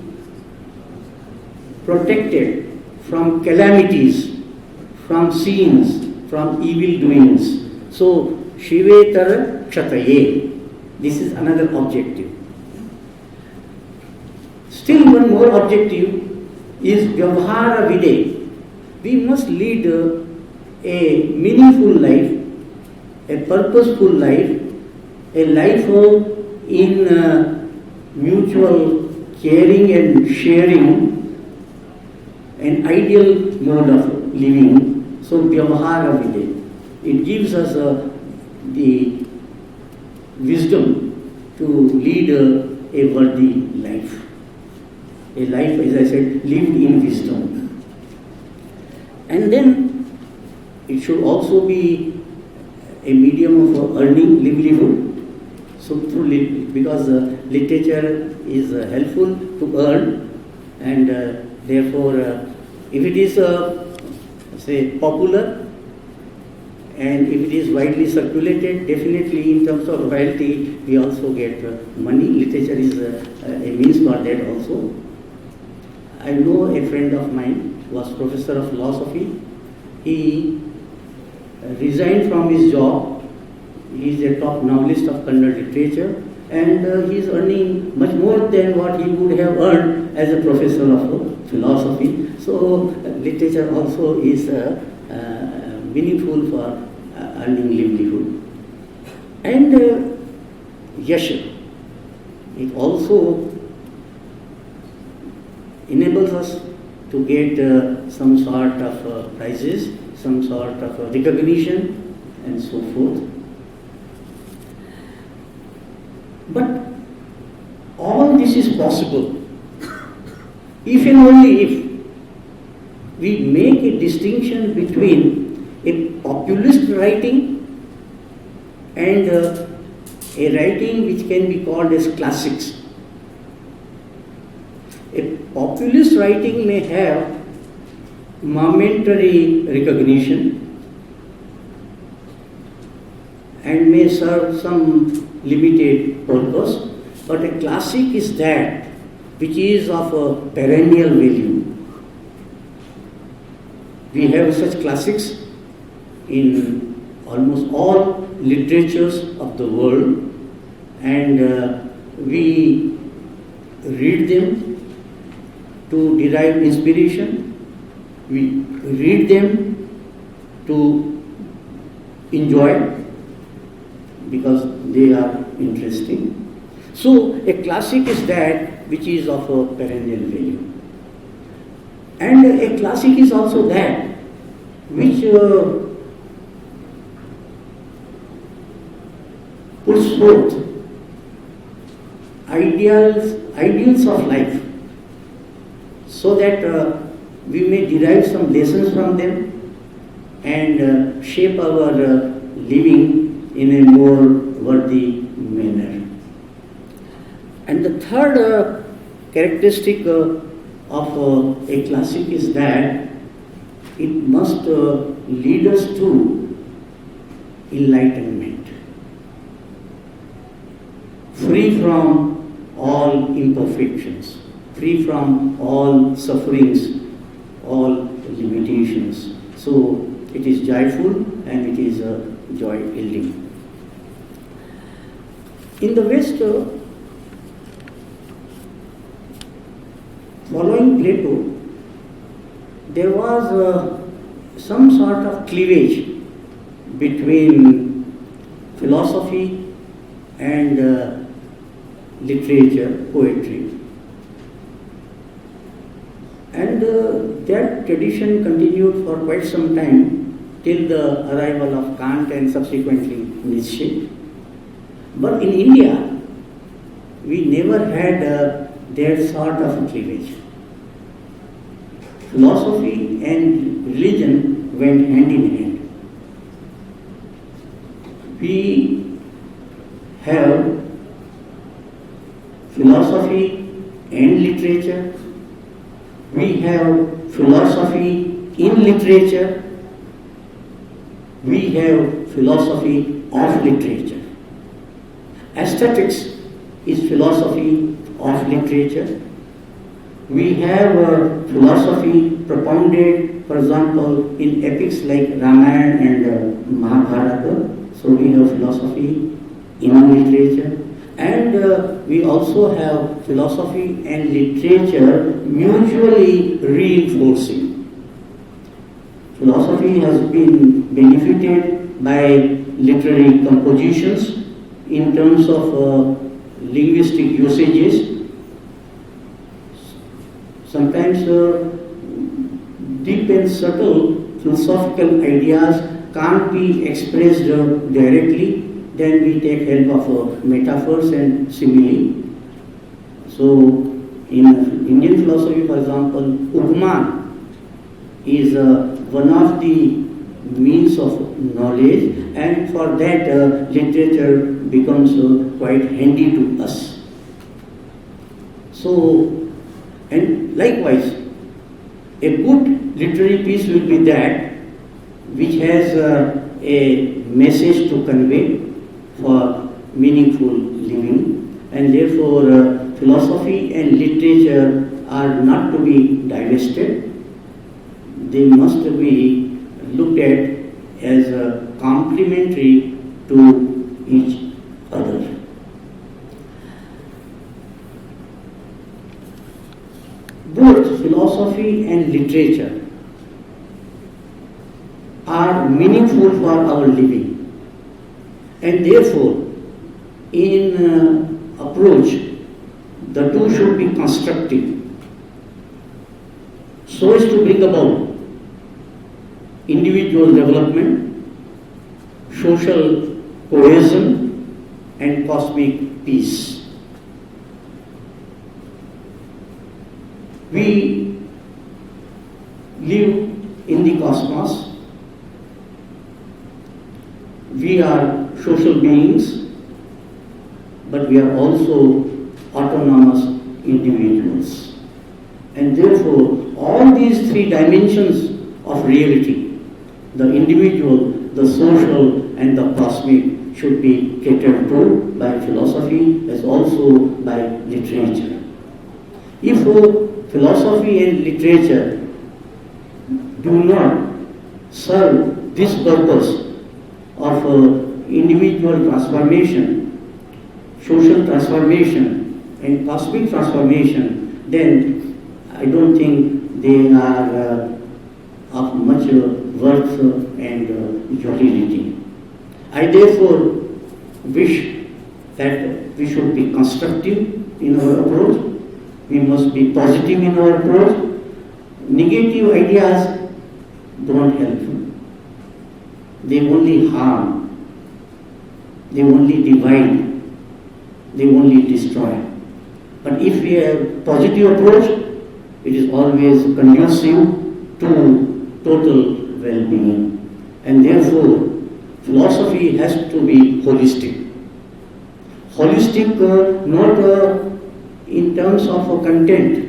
E: protected from calamities, from sins, from evil doings. So, Shivetara Kshataye. This is another objective. Still one more objective is Vyavhara Vide. We must lead a meaningful life, a purposeful life, a life in mutual caring and sharing, an ideal mode of living. So Vyavhara Vide. It gives us the wisdom to lead a worthy life. A life, as I said, lived in wisdom. And then it should also be a medium of earning livelihood. So through because literature is helpful to earn, and therefore if it is say popular and if it is widely circulated, definitely in terms of royalty we also get money. Literature is a means for that also. I know a friend of mine who was professor of philosophy. He resigned from his job. He is a top novelist of Kannada literature, and he is earning much more than what he would have earned as a professor of philosophy. So literature also is meaningful for earning livelihood. And Yash, it also enables us to get some sort of prizes, some sort of recognition, and so forth. But all this is possible if and only if we make a distinction between a populist writing and a writing which can be called as classics. A populist writing may have momentary recognition and may serve some limited purpose, but a classic is that which is of a perennial value. We have such classics in almost all literatures of the world, and we read them to derive inspiration, we read them to enjoy because they are interesting. So a classic is that which is of a perennial value. And a classic is also that which puts forth ideals of life, so that we may derive some lessons from them and shape our living in a more worthy manner. And the third characteristic of a classic is that it must lead us to enlightenment, free from all imperfections, free from all sufferings, all limitations. So it is joyful and it is joy-yielding. In the West, following Plato, there was some sort of cleavage between philosophy and literature, poetry. And that tradition continued for quite some time till the arrival of Kant and subsequently Nietzsche. But in India, we never had that sort of cleavage. Philosophy and religion went hand in hand. We have philosophy and literature. We have philosophy in literature. We have philosophy of literature. Aesthetics is philosophy of literature. We have philosophy propounded, for example, in epics like Ramayana and Mahabharata. So we have philosophy in literature. And we also have philosophy and literature mutually reinforcing. Philosophy has been benefited by literary compositions in terms of linguistic usages. Sometimes deep and subtle philosophical ideas can't be expressed directly. Then we take help of metaphors and simile. So in Indian philosophy, for example, Upma is one of the means of knowledge, and for that literature becomes quite handy to us. So, and likewise, a good literary piece will be that which has a message to convey for meaningful living, and therefore philosophy and literature are not to be divested. They must be looked at as complementary to each other. Both philosophy and literature are meaningful for our living. And therefore, in approach, the two should be constructive, so as to bring about individual development, social cohesion, and cosmic peace. We live in the cosmos. We are social beings, but we are also autonomous individuals. And therefore, all these three dimensions of reality, the individual, the social, and the cosmic, should be catered to by philosophy as also by literature. If philosophy and literature do not serve this purpose of individual transformation, social transformation, and cosmic transformation, then I don't think they are of much worth and utility. I therefore wish that we should be constructive in our approach. We must be positive in our approach. Negative ideas don't help. They only harm. They only divide. They only destroy. But if we have positive approach, it is always conducive to total well-being. And therefore, philosophy has to be holistic. Holistic not in terms of content.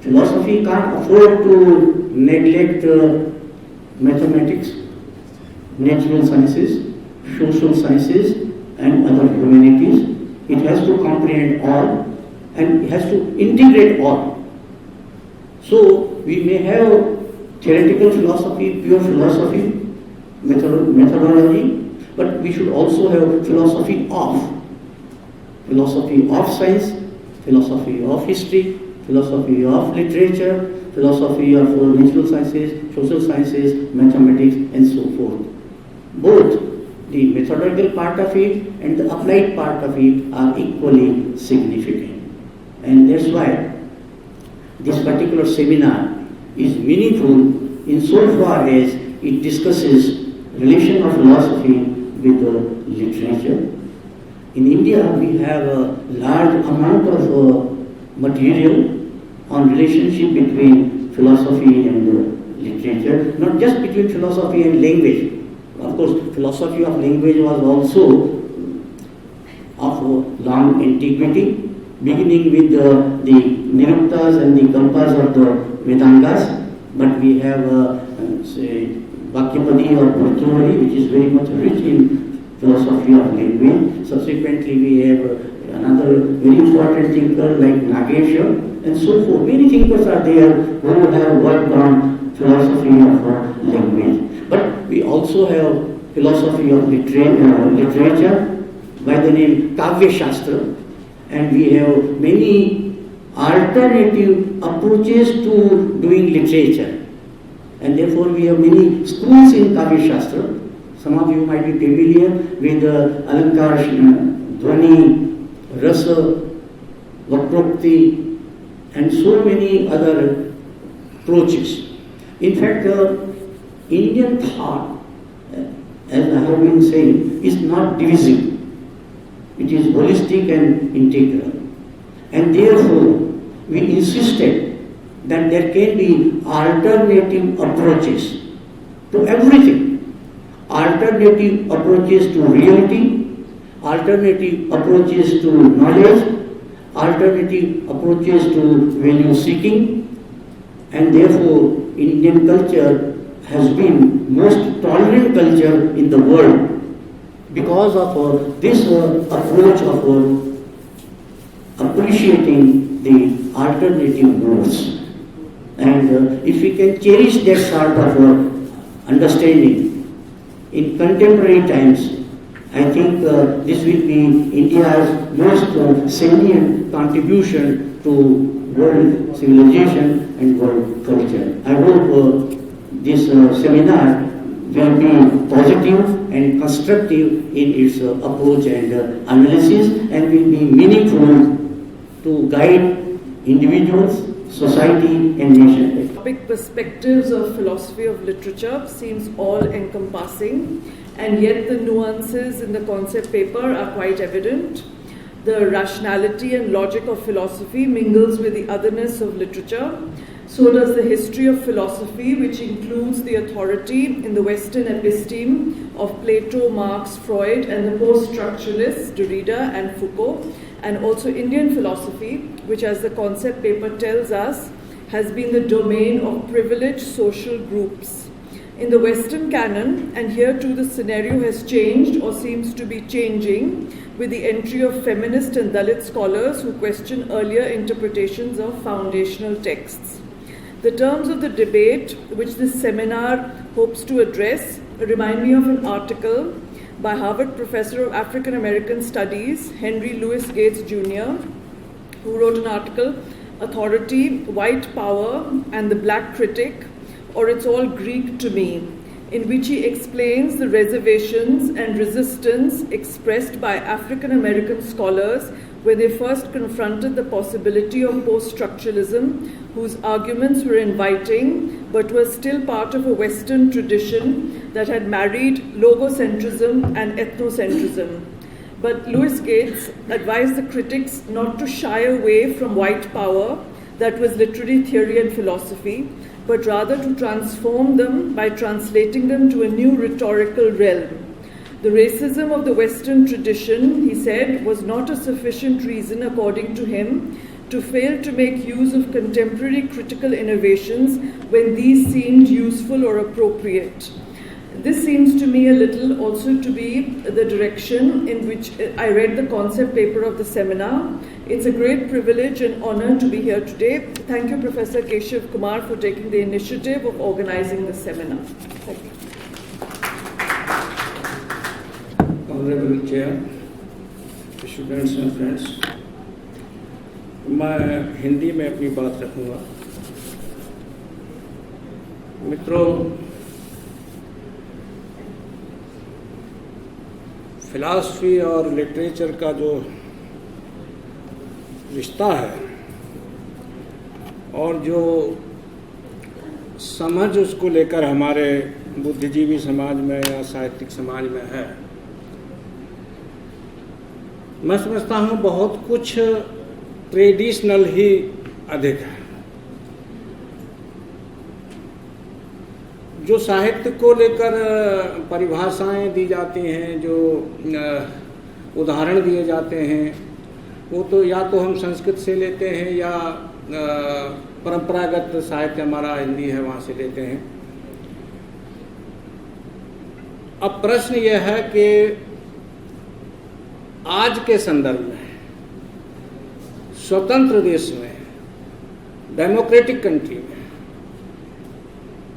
E: Philosophy can't afford to neglect mathematics, natural sciences, social sciences, and other humanities. It has to comprehend all, and it has to integrate all. So we may have theoretical philosophy, pure philosophy, methodology, but we should also have philosophy of science, philosophy of history, philosophy of literature, philosophy of natural sciences, social sciences, mathematics, and so forth. Both the methodological part of it and the applied part of it are equally significant. And that's why this particular seminar is meaningful insofar as it discusses relation of philosophy with literature. In India, we have a large amount of material on relationship between philosophy and literature, not just between philosophy and language. Of course, philosophy of language was also of long antiquity, beginning with the Niruktas and the Kalpas of the Vedangas, but we have say Vakyapadi or Bhartrihari, which is very much rich in philosophy of language. Subsequently, we have another very important thinker like Nagesha, and so forth. Many thinkers are there who have worked on philosophy of language. But we also have philosophy of literature by the name Kavya Shastra, and we have many alternative approaches to doing literature. And therefore we have many schools in Kavya Shastra. Some of you might be familiar with Alankar, Dhvani, Rasa, Vakrokti, and so many other approaches. In fact, Indian thought, as I have been saying, is not divisive. It is holistic and integral. And therefore, we insisted that there can be alternative approaches to everything. Alternative approaches to reality, alternative approaches to knowledge, alternative approaches to value seeking, and therefore Indian culture has been most tolerant culture in the world because of this approach of appreciating the alternative modes. And if we can cherish that sort of understanding in contemporary times, I think this will be India's most salient contribution to world civilization and world culture. I hope this seminar will be positive and constructive in its approach and analysis, and will be meaningful to guide individuals, society and nation.
F: Topic perspectives of philosophy of literature seems all-encompassing, and yet the nuances in the concept paper are quite evident. The rationality and logic of philosophy mingles with the otherness of literature. So does the history of philosophy, which includes the authority in the Western episteme of Plato, Marx, Freud, and the post-structuralists Derrida and Foucault, and also Indian philosophy, which, as the concept paper tells us, has been the domain of privileged social groups. In the Western canon, and here too the scenario has changed or seems to be changing with the entry of feminist and Dalit scholars who question earlier interpretations of foundational texts. The terms of the debate which this seminar hopes to address remind me of an article by Harvard professor of African American Studies, Henry Louis Gates Jr., who wrote an article, Authority, White Power and the Black Critic, or It's All Greek to Me, in which he explains the reservations and resistance expressed by African American scholars when they first confronted the possibility of post-structuralism, whose arguments were inviting but were still part of a Western tradition that had married logocentrism and ethnocentrism. But Louis Gates advised the critics not to shy away from white power, that was literary theory and philosophy, but rather to transform them by translating them to a new rhetorical realm. The racism of the Western tradition, he said, was not a sufficient reason, according to him, to fail to make use of contemporary critical innovations when these seemed useful or appropriate. This seems to me a little also to be the direction in which I read the concept paper of the seminar. It's a great privilege and honor to be here today. Thank you, Professor Keshav Kumar, for taking the initiative of organizing this seminar. Thank you.
G: Honorable Chair, students and friends, मैं हिंदी में अपनी बात रखूँगा। मित्रों, philosophy और literature का जो रिश्ता है और जो समझ उसको लेकर हमारे बुद्धिजीवी समाज में या साहित्यिक समाज में है, मैं समझता हूँ बहुत कुछ ट्रेडिशनल ही अधिक है। जो साहित्य को लेकर परिभाषाएं दी जाती हैं, जो उदाहरण दिए जाते हैं, वो तो या तो हम संस्कृत से लेते हैं या परंपरागत साहित्य हमारा हिंदी है वहाँ से लेते हैं। अब प्रश्न यह है कि आज के संदर्भ में स्वतंत्र देश में, डेमोक्रेटिक कंट्री में,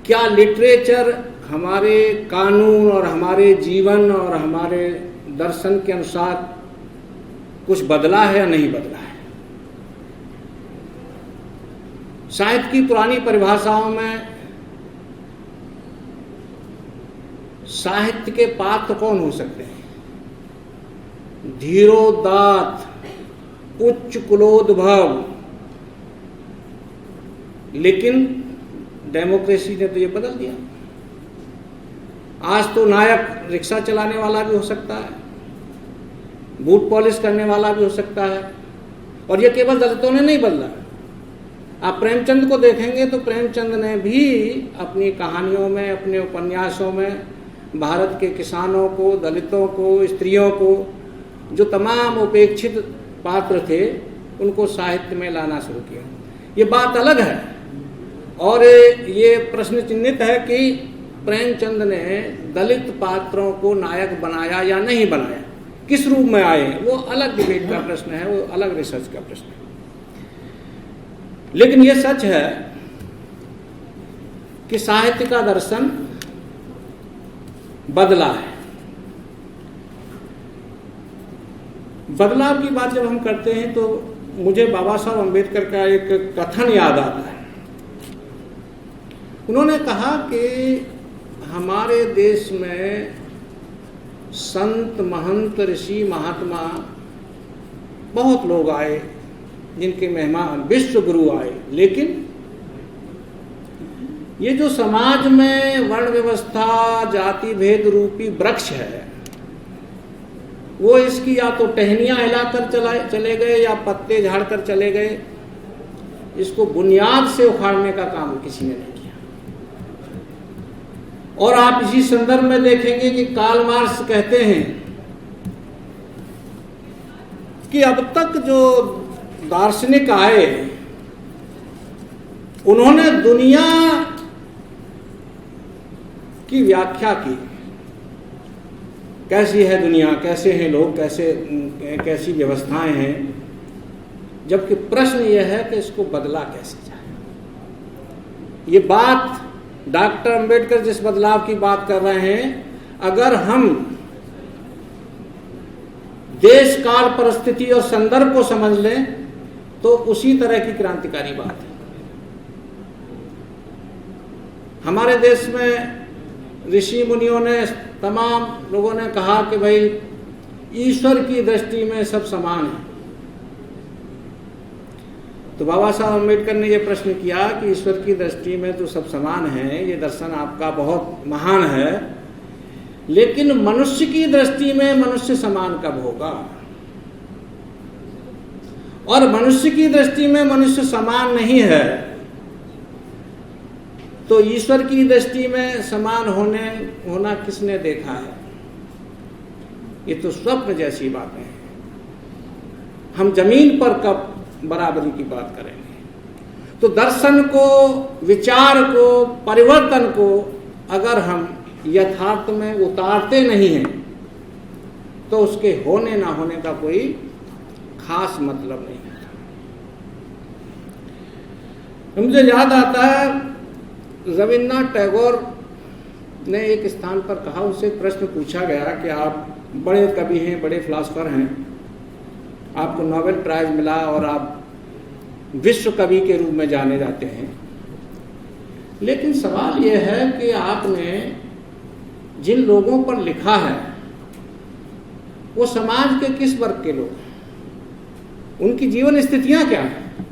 G: क्या लिटरेचर हमारे कानून और हमारे जीवन और हमारे दर्शन के अनुसार कुछ बदला है या नहीं बदला है? साहित्य की पुरानी परिभाषाओं में साहित्य के पात्र कौन हो सकते हैं? धीरोदात्त, उच्च कुलोद्भव। लेकिन डेमोक्रेसी ने तो ये बदल दिया। आज तो नायक रिक्शा चलाने वाला भी हो सकता है, बूट पॉलिश करने वाला भी हो सकता है, और ये केवल दलितों ने नहीं बदला। आप प्रेमचंद को देखेंगे तो प्रेमचंद ने भी अपनी कहानियों में, अपने उपन्यासों में भारत के किसानों को, दलितों को, स्त्रियों को, जो तमाम उपेक्षित पात्र थे, उनको साहित्य में लाना शुरू किया। ये बात अलग है और ये प्रश्न चिन्हित है कि प्रेमचंद ने दलित पात्रों को नायक बनाया या नहीं बनाया, किस रूप में आए, वो अलग डिबेट का प्रश्न है, वो अलग रिसर्च का प्रश्न है। लेकिन ये सच है कि साहित्य का दर्शन बदला है। बदलाव की बात जब हम करते हैं तो मुझे बाबा साहब अम्बेडकर का एक कथन याद आता है। उन्होंने कहा कि हमारे देश में संत महंत ऋषि महात्मा बहुत लोग आए, जिनके मेहमान विश्व गुरु आए, लेकिन ये जो समाज में वर्ण व्यवस्था जाति भेद रूपी वृक्ष है, वो इसकी या तो टहनियां हिलाकर चले गए या पत्ते झाड़कर चले गए। इसको बुनियाद से उखाड़ने का काम किसी ने नहीं किया। और आप इसी संदर्भ में देखेंगे कि कार्ल मार्क्स कहते हैं कि अब तक जो दार्शनिक आए, उन्होंने दुनिया की व्याख्या की, कैसी है दुनिया, कैसे हैं लोग, कैसी व्यवस्थाएं हैं, जबकि प्रश्न यह है कि इसको बदला कैसे जाए। ये बात डॉक्टर अंबेडकर जिस बदलाव की बात कर रहे हैं, अगर हम देश काल परिस्थिति और संदर्भ को समझ लें तो उसी तरह की क्रांतिकारी बात है। हमारे देश में ऋषि मुनियों ने, तमाम लोगों ने कहा कि भाई ईश्वर की दृष्टि में सब समान है। तो बाबा साहब अम्बेडकर ने यह प्रश्न किया कि ईश्वर की दृष्टि में तो सब समान है, ये दर्शन आपका बहुत महान है, लेकिन मनुष्य की दृष्टि में मनुष्य समान कब होगा? और मनुष्य की दृष्टि में मनुष्य समान नहीं है, तो ईश्वर की दृष्टि में समान होना किसने देखा है? ये तो स्वप्न जैसी बातें हैं। हम जमीन पर कब बराबरी की बात करेंगे? तो दर्शन को, विचार को, परिवर्तन को अगर हम यथार्थ में उतारते नहीं हैं तो उसके होने ना होने का कोई खास मतलब नहीं है। मुझे याद आता है रविन्द्रनाथ टैगोर ने एक स्थान पर कहा, उनसे एक प्रश्न पूछा गया कि आप बड़े कवि हैं, बड़े फिलासफर हैं, आपको नोबेल प्राइज मिला और आप विश्व कवि के रूप में जाने जाते हैं, लेकिन सवाल यह है कि आपने जिन लोगों पर लिखा है वो समाज के किस वर्ग के लोग, उनकी जीवन स्थितियां क्या हैं?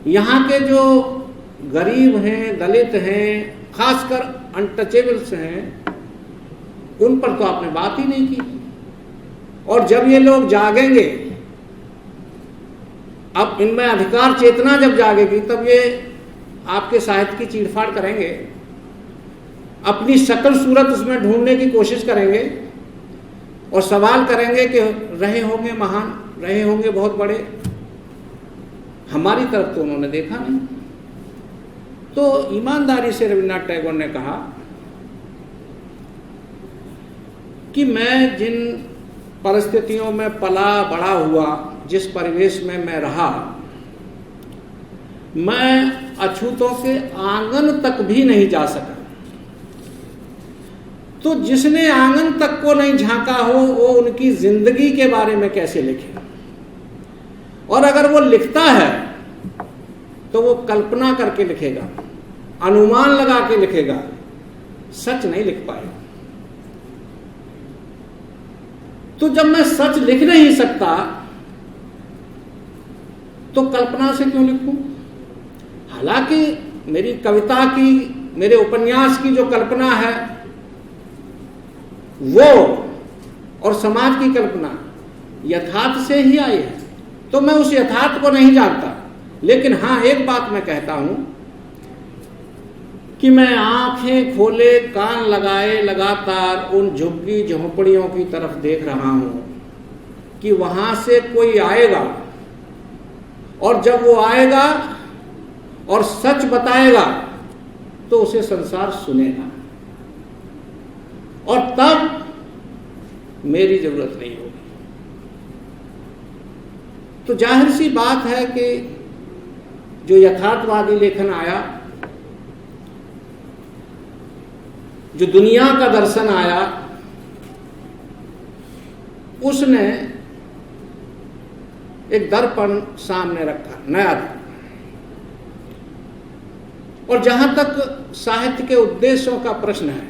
G: यहाँ के जो गरीब हैं, दलित हैं, खासकर अनटचेबल्स हैं, उन पर तो आपने बात ही नहीं की। और जब ये लोग जागेंगे, अब इनमें अधिकार चेतना जब जागेगी, तब ये आपके साहित्य की चीरफाड़ करेंगे, अपनी शक्ल सूरत उसमें ढूंढने की कोशिश करेंगे और सवाल करेंगे कि रहे होंगे महान, रहे होंगे बहुत बड़े। हमारी तरफ तो उन्होंने देखा नहीं। तो ईमानदारी से रविन्द्रनाथ टैगोर ने कहा कि मैं जिन परिस्थितियों में पला बड़ा हुआ, जिस परिवेश में मैं रहा, मैं अछूतों के आंगन तक भी नहीं जा सका। तो जिसने आंगन तक को नहीं झांका हो, वो उनकी जिंदगी के बारे में कैसे लिखे? और अगर वो लिखता है तो वो कल्पना करके लिखेगा, अनुमान लगा के लिखेगा, सच नहीं लिख पाएगा। तो जब मैं सच लिख नहीं सकता तो कल्पना से क्यों लिखूं? हालांकि मेरी कविता की, मेरे उपन्यास की जो कल्पना है वो और समाज की कल्पना यथार्थ से ही आई है, तो मैं उस यथार्थ को नहीं जानता। लेकिन हाँ, एक बात मैं कहता हूं कि मैं आंखें खोले कान लगाए लगातार उन झुग्गी झोंपड़ियों की तरफ देख रहा हूं कि वहां से कोई आएगा, और जब वो आएगा और सच बताएगा तो उसे संसार सुनेगा, और तब मेरी जरूरत नहीं होगी। तो जाहिर सी बात है कि जो यथार्थवादी लेखन आया, जो दुनिया का दर्शन आया, उसने एक दर्पण सामने रखा, नया था। और जहां तक साहित्य के उद्देश्यों का प्रश्न है,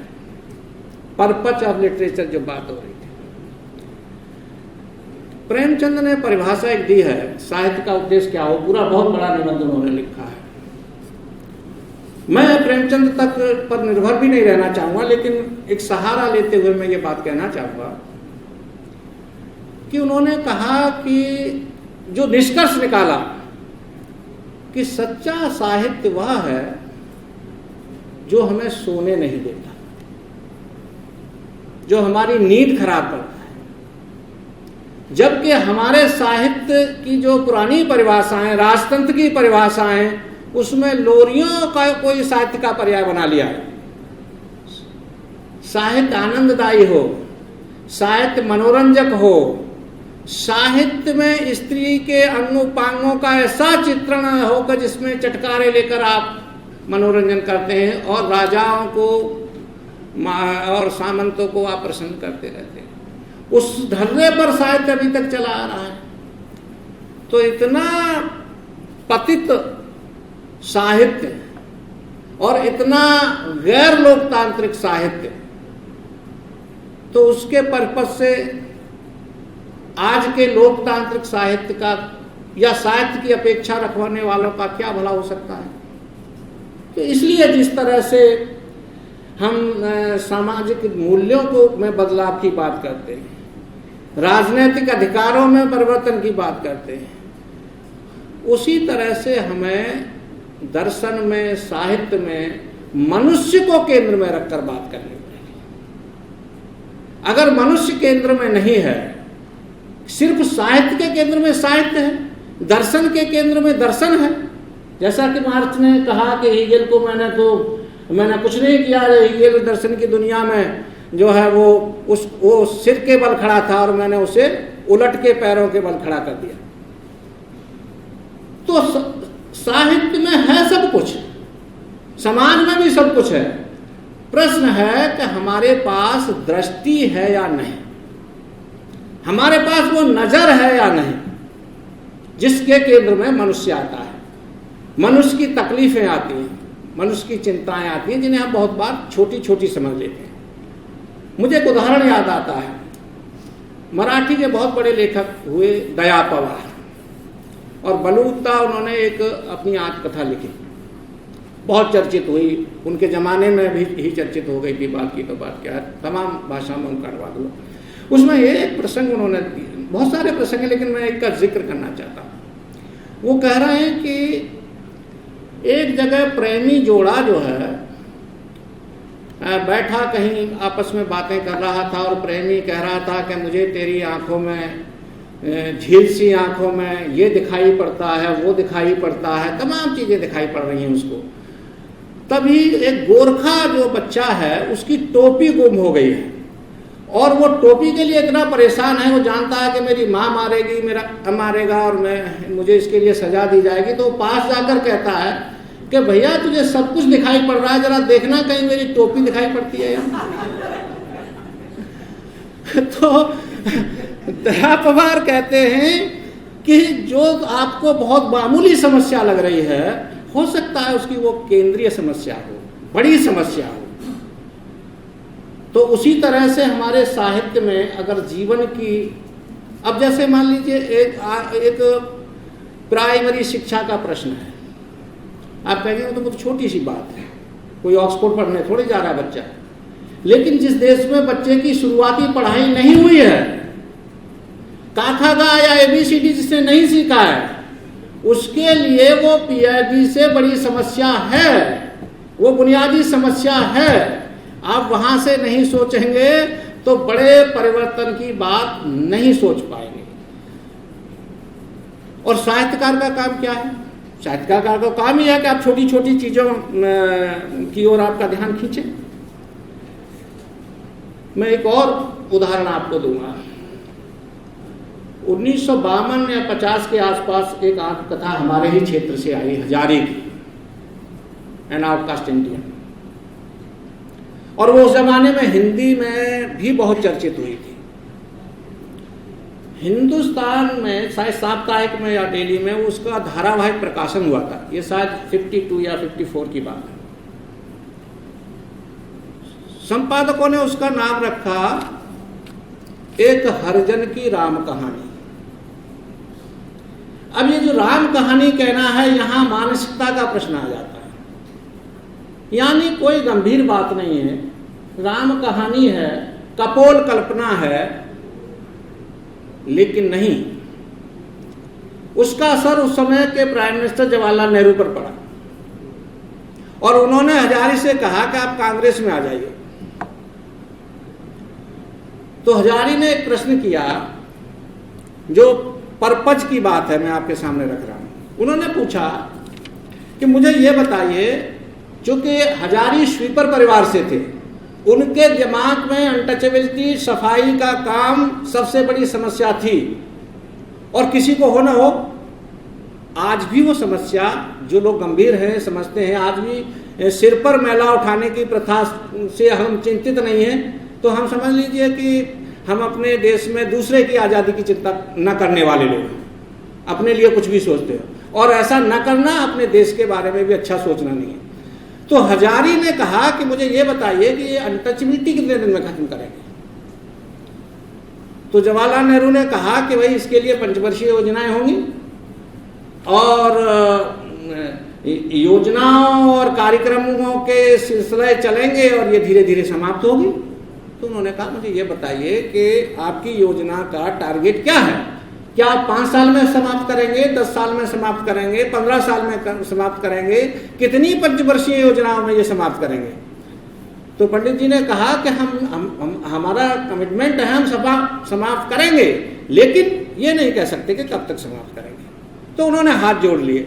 G: पर्पज ऑफ लिटरेचर जो बात हो रही थी, प्रेमचंद ने परिभाषा एक दी है, साहित्य का उद्देश्य क्या हो, पूरा बहुत बड़ा निबंध उन्होंने लिखा है। मैं प्रेमचंद तक पर निर्भर भी नहीं रहना चाहूंगा, लेकिन एक सहारा लेते हुए मैं ये बात कहना चाहूंगा कि उन्होंने कहा कि जो निष्कर्ष निकाला कि सच्चा साहित्य वह है जो हमें सोने नहीं देता, जो हमारी नींद खराब करता है, जबकि हमारे साहित्य की जो पुरानी परिभाषाएं, राजतंत्र की परिभाषाएं, उसमें लोरियों का कोई साहित्य का पर्याय बना लिया है। साहित्य आनंददायी हो, साहित्य मनोरंजक हो, साहित्य में स्त्री के अंग उपांगों का ऐसा चित्रण होकर जिसमें चटकारे लेकर आप मनोरंजन करते हैं और राजाओं को और सामंतों को आप प्रसन्न करते रहते हैं, उस धर्रे पर साहित्य अभी तक चला आ रहा है। तो इतना पतित साहित्य और इतना गैर लोकतांत्रिक साहित्य, तो उसके पर्पज से आज के लोकतांत्रिक साहित्य का या साहित्य की अपेक्षा रखवाने वालों का क्या भला हो सकता है। तो इसलिए जिस तरह से हम सामाजिक मूल्यों को में बदलाव की बात करते हैं, राजनीतिक अधिकारों में परिवर्तन की बात करते हैं, उसी तरह से हमें दर्शन में, साहित्य में मनुष्य को केंद्र में रखकर बात करनी पड़ेगी। अगर मनुष्य केंद्र में नहीं है, सिर्फ साहित्य के केंद्र में साहित्य है, दर्शन के केंद्र में दर्शन है, जैसा कि मार्क्स ने कहा कि हीगेल को मैंने कुछ नहीं किया, हीगेल दर्शन की दुनिया में जो है वो सिर के बल खड़ा था और मैंने उसे उलट के पैरों के बल खड़ा कर दिया। तो साहित्य में है सब कुछ, समाज में भी सब कुछ है। प्रश्न है कि हमारे पास दृष्टि है या नहीं, हमारे पास वो नजर है या नहीं जिसके केंद्र में मनुष्य आता है, मनुष्य की तकलीफें आती हैं, मनुष्य की चिंताएं आती हैं, जिन्हें हम बहुत बार छोटी छोटी समझ लेते हैं। मुझे एक उदाहरण याद आता है, मराठी के बहुत बड़े लेखक हुए दया पवार, और बलूता उन्होंने एक अपनी आत्मकथा लिखी, बहुत चर्चित हुई, उनके जमाने में भी ही चर्चित हो गई थी, बात की तो बात क्या है, तमाम भाषा में उनका अनुवाद हुआ। उसमें एक प्रसंग उन्होंने, बहुत सारे प्रसंग हैं लेकिन मैं एक का जिक्र करना चाहता हूँ। वो कह रहे हैं कि एक जगह प्रेमी जोड़ा जो है बैठा कहीं आपस में बातें कर रहा था, और प्रेमी कह रहा था कि मुझे तेरी आंखों में, झील सी आंखों में ये दिखाई पड़ता है, वो दिखाई पड़ता है, तमाम चीजें दिखाई पड़ रही हैं उसको। तभी एक गोरखा जो बच्चा है उसकी टोपी गुम हो गई है, और वो टोपी के लिए इतना परेशान है, वो जानता है कि मेरी माँ मारेगी, मेरा मारेगा और मुझे इसके लिए सजा दी जाएगी। तो वो पास जाकर कहता है कि भैया तुझे सब कुछ दिखाई पड़ रहा है, जरा देखना कहीं मेरी टोपी दिखाई पड़ती है यहाँ। तो दया पवार कहते हैं कि जो आपको बहुत मामूली समस्या लग रही है, हो सकता है उसकी वो केंद्रीय समस्या हो, बड़ी समस्या हो। तो उसी तरह से हमारे साहित्य में अगर जीवन की, अब जैसे मान लीजिए एक प्राइमरी शिक्षा का प्रश्न है, आप कहेंगे तो बहुत छोटी सी बात है, कोई ऑक्सफोर्ड पढ़ने थोड़ी जा रहा है बच्चा, लेकिन जिस देश में बच्चे की शुरुआती पढ़ाई नहीं हुई है, काखा गा या ABCD जिसने नहीं सीखा है, उसके लिए वो PID से बड़ी समस्या है, वो बुनियादी समस्या है। आप वहां से नहीं सोचेंगे तो बड़े परिवर्तन की बात नहीं सोच पाएंगे। और साहित्यकार का काम क्या है? साहित्यकार का काम ही है कि आप छोटी छोटी चीजों की ओर आपका ध्यान खींचे। मैं एक और उदाहरण आपको दूंगा। 1952 या 50 के आसपास एक आत्मकथा हमारे ही क्षेत्र से आई, हजारी की, एन आउटकास्ट इंडियन, और वो उस जमाने में हिंदी में भी बहुत चर्चित हुई थी। हिंदुस्तान में शायद साप्ताहिक में या डेली में उसका धारावाहिक प्रकाशन हुआ था, ये शायद 52 या 54 की बात है। संपादकों ने उसका नाम रखा एक हरिजन की राम कहानी। अब ये जो राम कहानी कहना है, यहां मानसिकता का प्रश्न आ जाता है। यानी कोई गंभीर बात नहीं है, राम कहानी है, कपोल कल्पना है, लेकिन नहीं, उसका असर उस समय के प्राइम मिनिस्टर जवाहरलाल नेहरू पर पड़ा और उन्होंने हजारी से कहा कि आप कांग्रेस में आ जाइए। तो हजारी ने एक प्रश्न किया, जो पर्पज की बात है, मैं आपके सामने रख रहा हूं। उन्होंने पूछा कि मुझे ये बताइए, चूंकि हजारी स्वीपर परिवार से थे, उनके दिमाग में अनटचेबिलिटी, सफाई का काम सबसे बड़ी समस्या थी और किसी को हो ना हो, आज भी वो समस्या जो लोग गंभीर हैं समझते हैं, आज भी सिर पर मैला उठाने की प्रथा से हम चिंतित नहीं हैं, तो हम समझ लीजिए कि हम अपने देश में दूसरे की आज़ादी की चिंता न करने वाले लोग हैं, अपने लिए कुछ भी सोचते हैं, और ऐसा न करना अपने देश के बारे में भी अच्छा सोचना नहीं है। तो हजारी ने कहा कि मुझे ये बताइए कि ये अनटचेबिलिटी कितने दिन में खत्म करेंगे। तो जवाहरलाल नेहरू ने कहा कि भाई इसके लिए पंचवर्षीय योजनाएं होंगी और योजनाओं और कार्यक्रमों के सिलसिले चलेंगे और ये धीरे धीरे समाप्त होगी। तो उन्होंने कहा मुझे ये बताइए कि आपकी योजना का टारगेट क्या है, क्या आप 5 साल में समाप्त करेंगे, 10 साल में समाप्त करेंगे, 15 साल में समाप्त करेंगे, कितनी पंचवर्षीय योजनाओं में ये समाप्त करेंगे। तो पंडित जी ने कहा कि हम हमारा कमिटमेंट है, हम समाप्त करेंगे, लेकिन ये नहीं कह सकते कि कब तक समाप्त करेंगे। तो उन्होंने हाथ जोड़ लिए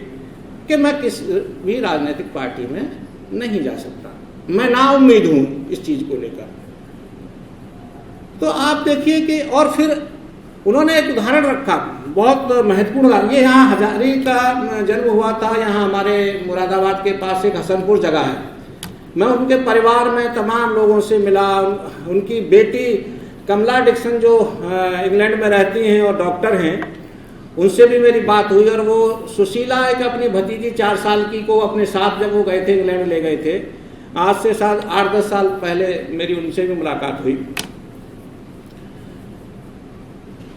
G: कि मैं किस भी राजनीतिक पार्टी में नहीं जा सकता, मैं नाउम्मीद हूं इस चीज को लेकर। तो आप देखिए कि, और फिर उन्होंने एक उदाहरण रखा, बहुत महत्वपूर्ण उदाहरण। ये यहाँ हजारी का जन्म हुआ था, यहाँ हमारे मुरादाबाद के पास एक हसनपुर जगह है। मैं उनके परिवार में तमाम लोगों से मिला, उनकी बेटी कमला डिक्सन जो इंग्लैंड में रहती हैं और डॉक्टर हैं, उनसे भी मेरी बात हुई। और वो सुशीला एक अपनी भतीजी 4 साल की को अपने साथ जब वो गए थे, इंग्लैंड ले गए थे, आज से 8-10 साल पहले मेरी उनसे भी मुलाकात हुई।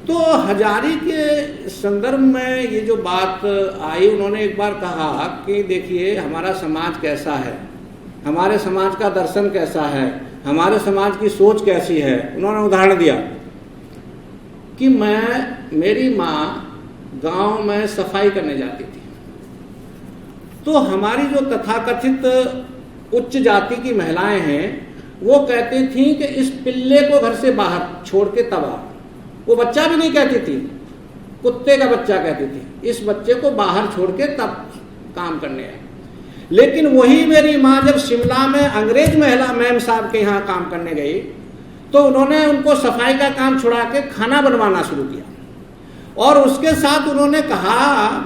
G: तो हजारी के संदर्भ में ये जो बात आई, उन्होंने एक बार कहा कि देखिए हमारा समाज कैसा है, हमारे समाज का दर्शन कैसा है, हमारे समाज की सोच कैसी है। उन्होंने उदाहरण दिया कि मेरी माँ गांव में सफाई करने जाती थी, तो हमारी जो तथाकथित उच्च जाति की महिलाएं हैं वो कहती थी कि इस पिल्ले को घर से बाहर छोड़ के तब आओ। वो बच्चा भी नहीं कहती थी, कुत्ते का बच्चा कहती थी, इस बच्चे को बाहर छोड़ के तब काम करने आए। लेकिन वही मेरी माँ जब शिमला में अंग्रेज महिला मैम साहब के यहाँ काम करने गई, तो उन्होंने उनको सफाई का काम छुड़ा के खाना बनवाना शुरू किया। और उसके साथ उन्होंने कहा,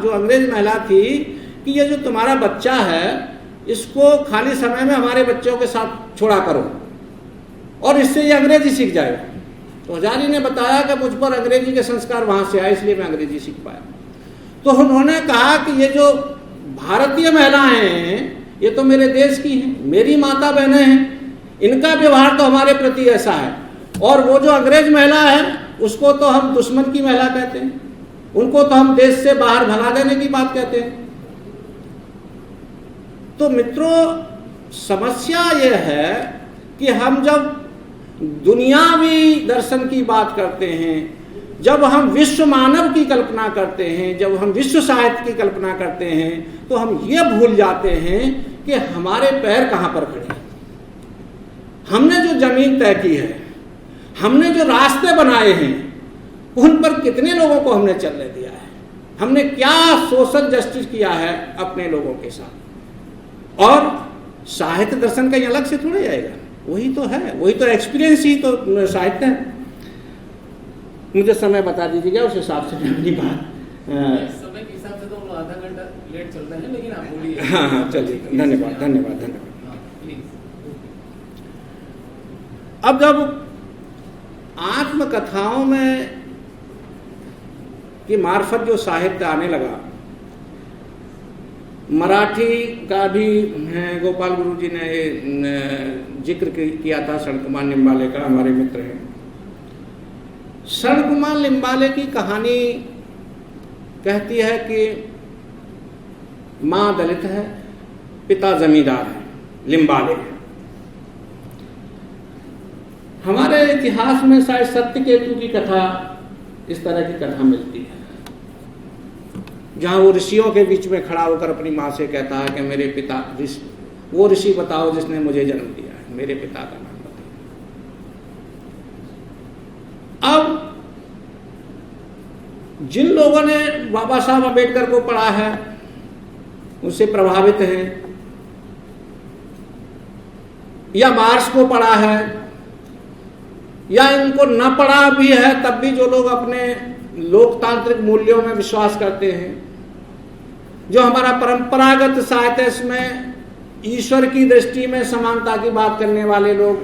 G: जो अंग्रेज महिला थी, कि ये जो तुम्हारा बच्चा है इसको खाली समय में हमारे बच्चों के साथ छोड़ा करो और इससे ये अंग्रेजी सीख जाएगा। तो हजारी ने बताया कि मुझ पर अंग्रेजी के संस्कार वहां से आए, इसलिए मैं अंग्रेजी सीख पाया। तो उन्होंने कहा कि ये जो भारतीय महिलाएं हैं ये तो मेरे देश की हैं, मेरी माता बहनें हैं, इनका व्यवहार तो हमारे प्रति ऐसा है। और वो जो अंग्रेज महिला है उसको तो हम दुश्मन की महिला कहते हैं, उनको तो हम देश से बाहर भगा देने की बात कहते हैं। तो मित्रों, समस्या ये है कि हम जब दुनियावी दर्शन की बात करते हैं, जब हम विश्व मानव की कल्पना करते हैं, जब हम विश्व साहित्य की कल्पना करते हैं, तो हम ये भूल जाते हैं कि हमारे पैर कहाँ पर खड़े हैं। हमने जो जमीन तय की है, हमने जो रास्ते बनाए हैं, उन पर कितने लोगों को हमने चलने दिया है, हमने क्या सोशल जस्टिस किया है अपने लोगों के साथ। और साहित्य दर्शन कहीं अलग से थोड़े जाएगा, वही तो है, वही तो एक्सपीरियंस ही तो साहित्य है। मुझे समय बता दीजिएगा, उस हिसाब से मैं अपनी बात
C: समय के हिसाब से तो हम लोग आधा घंटा लेट चलते हैं, लेकिन आप बोलिए।
G: हाँ, चलिए, धन्यवाद धन्यवाद धन्यवाद। अब जब आत्मकथाओं में की मार्फत जो साहित्य आने लगा, मराठी का भी गोपाल गुरु जी ने जिक्र किया था, शरण कुमार लिम्बाले का, हमारे मित्र हैं। शरण कुमार लिम्बाले की कहानी कहती है कि माँ दलित है, पिता जमींदार है, लिम्बाले। हमारे इतिहास में शायद सत्यकेतु की कथा, इस तरह की कथा मिलती है, जहां वो ऋषियों के बीच में खड़ा होकर अपनी माँ से कहता है कि मेरे पिता, वो ऋषि बताओ जिसने मुझे जन्म दिया है, मेरे पिता का नाम बताओ। अब जिन लोगों ने बाबा साहब अम्बेडकर को पढ़ा है, उससे प्रभावित हैं, या मार्क्स को पढ़ा है, या इनको न पढ़ा भी है, तब भी जो लोग अपने लोकतांत्रिक मूल्यों में विश्वास करते हैं, जो हमारा परंपरागत साहित्य, इसमें ईश्वर की दृष्टि में समानता की बात करने वाले लोग,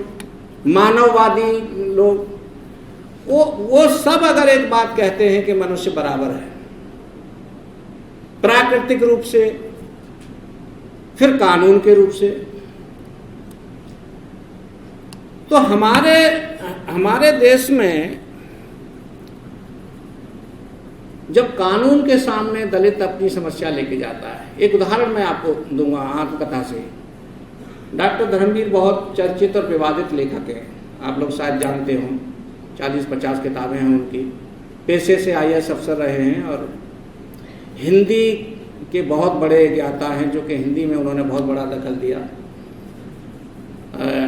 G: मानववादी लोग, वो सब अगर एक बात कहते हैं कि मनुष्य बराबर है, प्राकृतिक रूप से, फिर कानून के रूप से, तो हमारे देश में जब कानून के सामने दलित अपनी समस्या लेके जाता है, एक उदाहरण मैं आपको दूंगा आत्मकथा से। डॉक्टर धर्मवीर बहुत चर्चित और विवादित लेखक हैं, आप लोग शायद जानते हो, 40-50 किताबें हैं उनकी। पेशे से IAS अफसर रहे हैं और हिंदी के बहुत बड़े ज्ञाता हैं, जो कि हिंदी में उन्होंने बहुत बड़ा दखल दिया।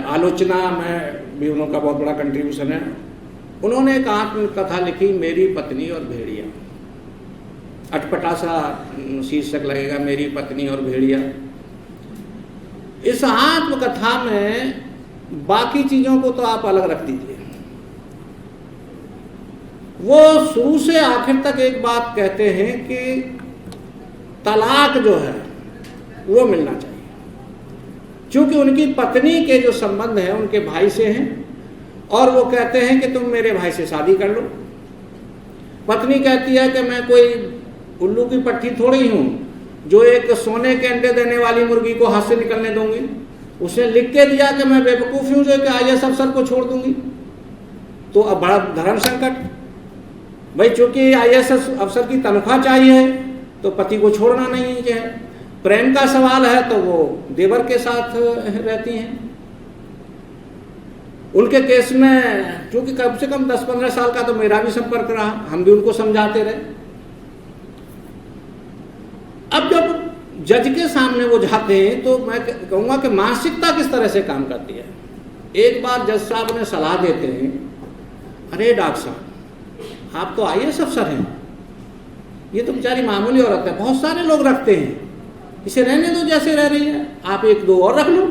G: आलोचना में भी उनका बहुत बड़ा कंट्रीब्यूशन है। उन्होंने एक आत्मकथा लिखी, मेरी पत्नी और भेड़िया। अटपटा सा शीर्षक लगेगा, मेरी पत्नी और भेड़िया। इस आत्मकथा में बाकी चीजों को तो आप अलग रख दीजिए, वो शुरू से आखिर तक एक बात कहते हैं कि तलाक जो है वो मिलना चाहिए, क्योंकि उनकी पत्नी के जो संबंध हैं उनके भाई से हैं, और वो कहते हैं कि तुम मेरे भाई से शादी कर लो। पत्नी कहती है कि मैं कोई उल्लू की पट्टी थोड़ी हूं जो एक सोने के अंडे देने वाली मुर्गी को हाथ से निकलने दूंगी। उसने लिख के दिया कि मैं बेवकूफ हूं जो कि IAS अफसर को छोड़ दूंगी। तो अब बड़ा धर्म संकट भाई, चूंकि IAS अफसर की तनख्वाह चाहिए तो पति को छोड़ना नहीं है। प्रेम का सवाल है तो वो देवर के साथ रहती हैं। उनके केस में चूंकि कम से कम 10-15 साल का तो मेरा भी संपर्क रहा, हम भी उनको समझाते रहे। अब जब जज के सामने वो जाते हैं तो मैं कहूंगा कि मानसिकता किस तरह से काम करती है। एक बार जज साहब ने सलाह देते हैं, अरे डॉक्टर साहब आप तो IAS अफसर हैं, ये तो बेचारी मामूली औरत है, बहुत सारे लोग रखते हैं, इसे रहने दो जैसे रह रही है, आप 1-2 और रख लो।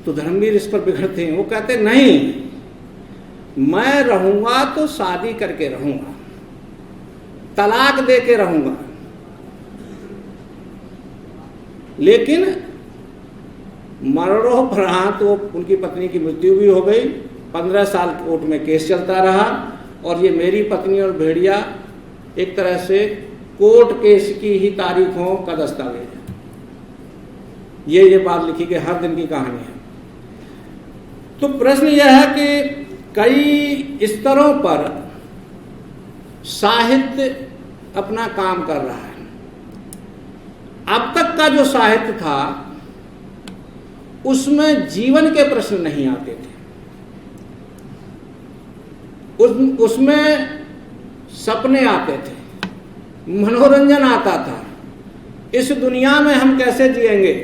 G: तो धर्मवीर इस पर बिगड़ते हैं, वो कहते नहीं, मैं रहूंगा तो शादी करके रहूंगा, तलाक दे के रहूंगा, लेकिन मरणोपरांत वो उनकी पत्नी की मृत्यु भी हो गई। 15 साल कोर्ट में केस चलता रहा, और ये मेरी पत्नी और भेड़िया एक तरह से कोर्ट केस की ही तारीखों का दस्तावेज है। ये बात लिखी कि हर दिन की कहानी है। तो प्रश्न यह है कि कई स्तरों पर साहित्य अपना काम कर रहा है। अब तक का जो साहित्य था उसमें जीवन के प्रश्न नहीं आते थे, उसमें सपने आते थे, मनोरंजन आता था, इस दुनिया में हम कैसे जिएंगे,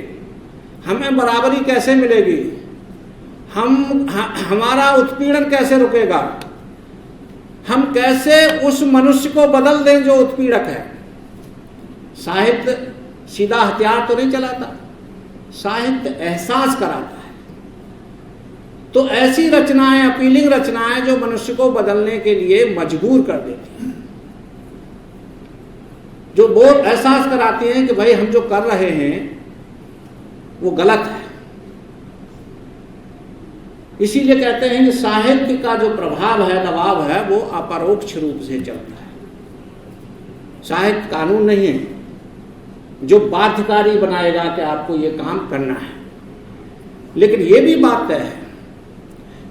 G: हमें बराबरी कैसे मिलेगी, हमारा उत्पीड़न कैसे रुकेगा, हम कैसे उस मनुष्य को बदल दें जो उत्पीड़क है। साहित्य सीधा हथियार तो नहीं चलाता, साहित्य एहसास कराता है। तो ऐसी रचनाएं, अपीलिंग रचनाएं जो मनुष्य को बदलने के लिए मजबूर कर देती हैं, जो बहुत एहसास कराती हैं कि भाई हम जो कर रहे हैं वो गलत है। इसीलिए कहते हैं कि साहित्य का जो प्रभाव है, दबाव है, वो अपरोक्ष रूप से चलता है। साहित्य कानून नहीं है, जो बाध्यकारी बनाएगा कि आपको ये काम करना है। लेकिन ये भी बात तय है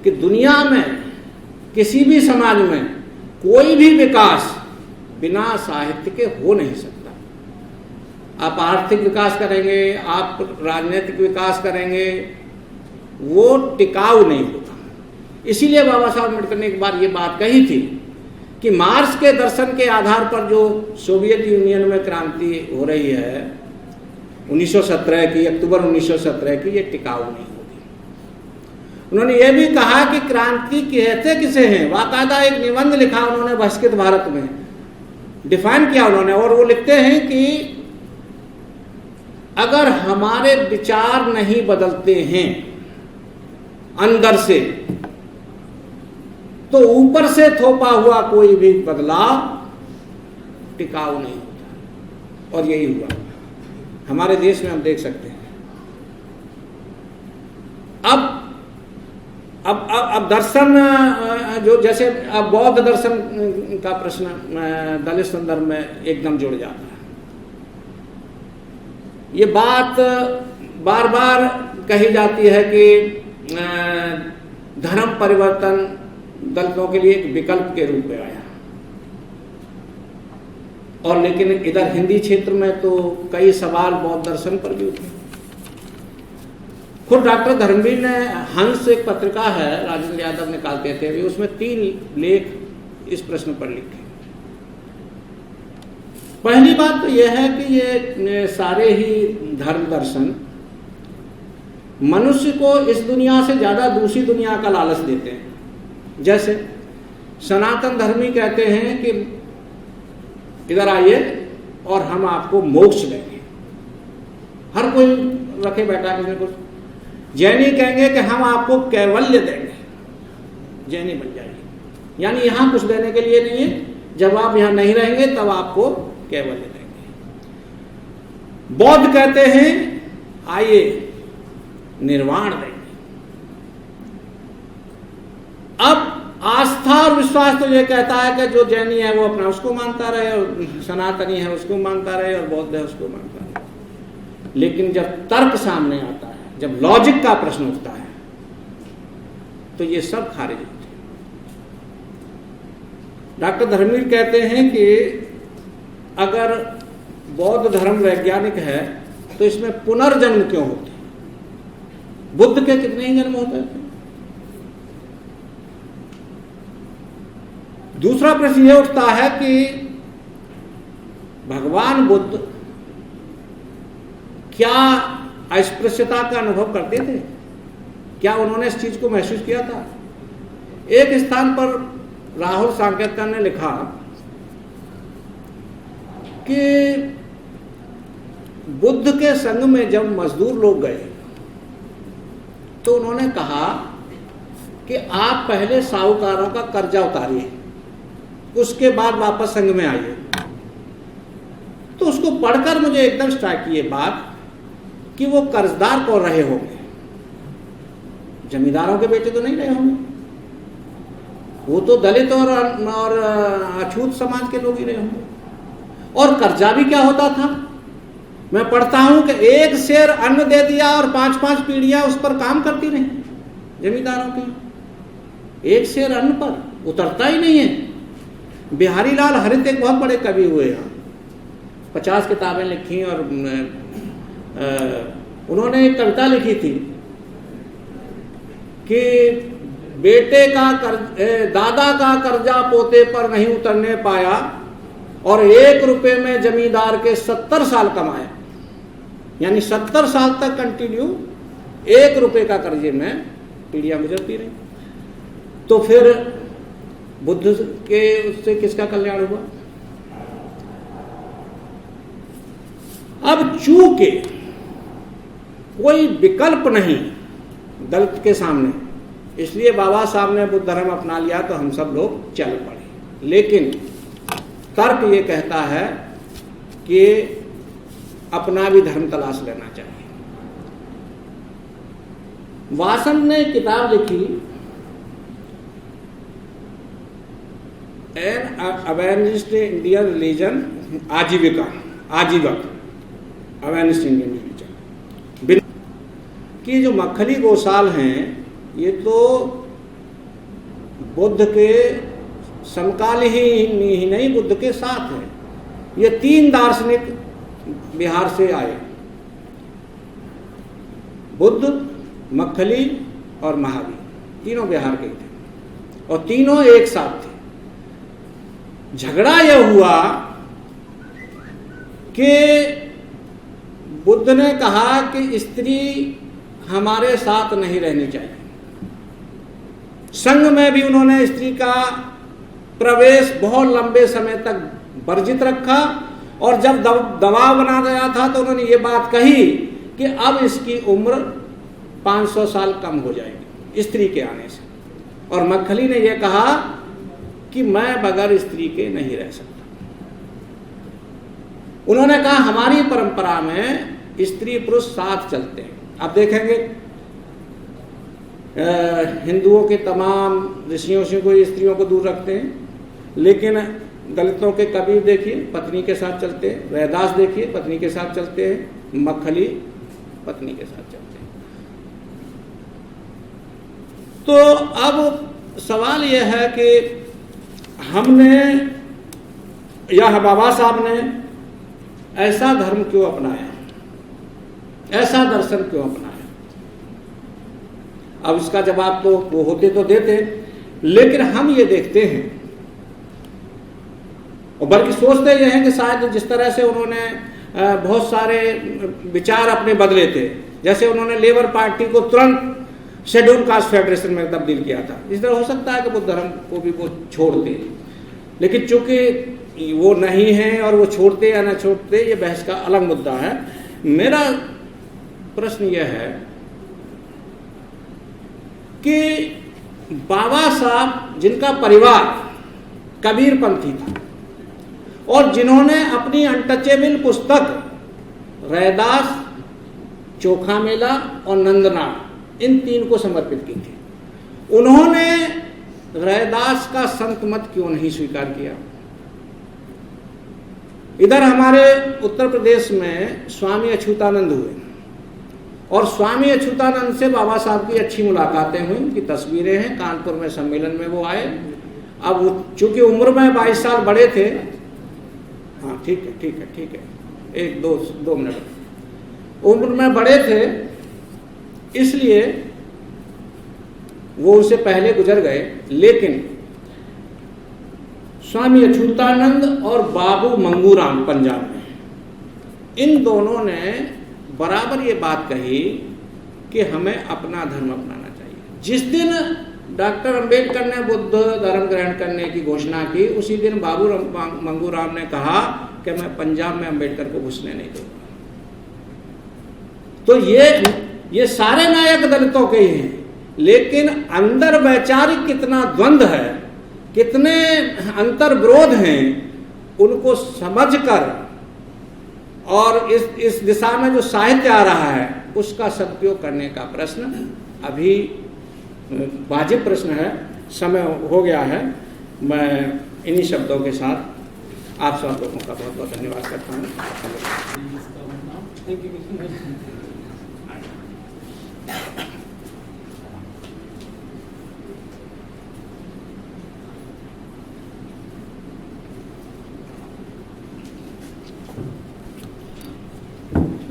G: कि दुनिया में किसी भी समाज में कोई भी विकास बिना साहित्य के हो नहीं सकता। आप आर्थिक विकास करेंगे, आप राजनीतिक विकास करेंगे, वो टिकाऊ नहीं होता। इसीलिए बाबा साहब अम्बेडकर ने एक बार ये बात कही थी कि मार्क्स के दर्शन के आधार पर जो सोवियत यूनियन में क्रांति हो रही है 1917 की, अक्टूबर 1917 की, ये टिकाऊ नहीं होगी। उन्होंने ये भी कहा कि क्रांति कहते किसे हैं, बाकायदा एक निबंध लिखा उन्होंने बहिष्कृत भारत में, डिफाइन किया उन्होंने, और वो लिखते हैं कि अगर हमारे विचार नहीं बदलते हैं अंदर से तो ऊपर से थोपा हुआ कोई भी बदलाव टिकाऊ नहीं होता। और यही हुआ हमारे देश में, हम देख सकते हैं। अब दर्शन जो, जैसे अब बौद्ध दर्शन का प्रश्न दलित संदर्भ में एकदम जुड़ जाता है। ये बात बार बार कही जाती है कि धर्म परिवर्तन दलितों के लिए एक विकल्प के रूप में आया, और लेकिन इधर हिंदी क्षेत्र में तो कई सवाल बौद्ध दर्शन पर भी उठे। खुद डॉक्टर धर्मवीर ने, हंस एक पत्रिका है राजेंद्र यादव निकालते थे, उसमें 3 लेख इस प्रश्न पर लिखे। पहली बात तो यह है कि ये सारे ही धर्म दर्शन मनुष्य को इस दुनिया से ज्यादा दूसरी दुनिया का लालच देते हैं। जैसे सनातन धर्मी कहते हैं कि इधर आइए और हम आपको मोक्ष देंगे, हर कोई रखे बैठा किसी ने कुछ। जैनी कहेंगे कि हम आपको कैवल्य देंगे, जैनी बन जाएगी, यानी यहां कुछ देने के लिए नहीं है, जब आप यहां नहीं रहेंगे तब आपको कैवल्य देंगे। बौद्ध कहते हैं आइए निर्वाण देंगे। अब आस्था और विश्वास तो ये कहता है कि जो जैनी है वो अपना उसको मानता रहे, और सनातनी है उसको मानता रहे, और बौद्ध है उसको मानता रहे। लेकिन जब तर्क सामने आता है, जब लॉजिक का प्रश्न उठता है, तो ये सब खारिज होते हैं। डॉक्टर धर्मवीर कहते हैं कि अगर बौद्ध धर्म वैज्ञानिक है तो इसमें पुनर्जन्म क्यों होते हैं? बुद्ध के कितने ही जन्म होते थे? दूसरा प्रश्न यह उठता है कि भगवान बुद्ध क्या अस्पृश्यता का अनुभव करते थे? क्या उन्होंने इस चीज को महसूस किया था? एक स्थान पर राहुल सांकेतकर ने लिखा कि बुद्ध के संग में जब मजदूर लोग गए तो उन्होंने कहा कि आप पहले साहूकारों का कर्जा उतारिए, उसके बाद वापस संघ में आइए। तो उसको पढ़कर मुझे एकदम स्ट्राइक की ये बात कि वो कर्जदार कौन रहे होंगे? जमींदारों के बेटे तो नहीं रहे होंगे, वो तो दलित और अछूत समाज के लोग ही रहे होंगे। और कर्जा भी क्या होता था? मैं पढ़ता हूं कि 1 शेर अन्न दे दिया और 5-5 पीढ़ियां उस पर काम करती रही जमींदारों की। 1 शेर अन्न पर उतरता ही नहीं है। बिहारी लाल हरित एक बहुत बड़े कवि हुए हैं, 50 किताबें लिखी, और उन्होंने एक कविता लिखी थी कि बेटे का दादा का कर्जा पोते पर नहीं उतरने पाया और 1 रुपए में जमींदार के 70 साल कमाए, यानी 70 साल तक कंटिन्यू 1 रुपए का कर्जे में पीढ़ियां गुजरती रही। तो फिर बुद्ध के उससे किसका कल्याण हुआ? अब चूंकि कोई विकल्प नहीं दलित के सामने, इसलिए बाबा साहब ने बुद्ध धर्म अपना लिया, तो हम सब लोग चल पड़े। लेकिन तर्क ये कहता है कि अपना भी धर्म तलाश लेना चाहिए। वासन ने किताब लिखी a vanished Indian religion, Ajivika, awareness in religion कि जो मक्खली गोसाल हैं ये तो बुद्ध के समकालीन ही नहीं, बुद्ध के साथ है। ये 3 दार्शनिक बिहार से आए, बुद्ध, मक्खली और महावीर, तीनों बिहार के थे और तीनों एक साथ थे। झगड़ा यह हुआ कि बुद्ध ने कहा कि स्त्री हमारे साथ नहीं रहनी चाहिए। संघ में भी उन्होंने स्त्री का प्रवेश बहुत लंबे समय तक वर्जित रखा और जब दबाव बना गया था तो उन्होंने ये बात कही कि अब इसकी उम्र 500 साल कम हो जाएगी स्त्री के आने से। और मक्खली ने यह कहा कि मैं बगैर स्त्री के नहीं रह सकता। उन्होंने कहा हमारी परंपरा में स्त्री पुरुष साथ चलते हैं। आप देखेंगे हिंदुओं के तमाम ऋषियों से कोई स्त्रियों को दूर रखते हैं, लेकिन दलितों के कबीर देखिए पत्नी के साथ चलते हैं, रैदास देखिए पत्नी के साथ चलते हैं, मक्खली पत्नी के साथ चलते हैं। तो अब सवाल यह है कि हमने या बाबा साहब ने ऐसा धर्म क्यों अपनाया, ऐसा दर्शन क्यों अपनाया? अब इसका जवाब तो वो होते तो देते, लेकिन हम ये देखते हैं और बल्कि सोचते ये हैं कि शायद जिस तरह से उन्होंने बहुत सारे विचार अपने बदले थे, जैसे उन्होंने लेबर पार्टी को तुरंत शेड्यूल कास्ट फेडरेशन में तब्दील किया था, इस तरह हो सकता है कि वो धर्म को भी वो छोड़ दे, लेकिन चूंकि वो नहीं है और वो छोड़ते या ना छोड़ते ये बहस का अलग मुद्दा है। मेरा प्रश्न यह है कि बाबा साहब जिनका परिवार कबीरपंथी था और जिन्होंने अपनी अनटचेबल पुस्तक रैदास, चोखा मेला और नंदनाथ इन 3 को समर्पित की थी, उन्होंने रैदास का संत मत क्यों नहीं स्वीकार किया? इधर हमारे उत्तर प्रदेश में स्वामी अच्युतानंद हुए और स्वामी अच्युतानंद से बाबा साहब की अच्छी मुलाकातें हुई, उनकी तस्वीरें हैं, कानपुर में सम्मेलन में वो आए। अब चूंकि उम्र में 22 साल बड़े थे, हाँ ठीक है, 1-2 मिनट, उम्र में बड़े थे इसलिए वो उनसे पहले गुजर गए, लेकिन स्वामी अच्युतानंद और बाबू मंगूराम पंजाब में, इन दोनों ने बराबर ये बात कही कि हमें अपना धर्म अपनाना चाहिए। जिस दिन डॉक्टर अंबेडकर ने बुद्ध धर्म ग्रहण करने की घोषणा की, उसी दिन बाबू मंगूराम ने कहा कि मैं पंजाब में अंबेडकर को घुसने नहीं दूंगा। तो ये सारे नायक दलितों के ही हैं, लेकिन अंदर वैचारिक कितना द्वंद्व है, कितने अंतर विरोध हैं, उनको समझकर और इस दिशा में जो साहित्य आ रहा है उसका सदुपयोग करने का प्रश्न अभी वाजिब प्रश्न है। समय हो गया है। मैं इन्हीं शब्दों के साथ आप सब लोगों का बहुत बहुत धन्यवाद करता हूँ।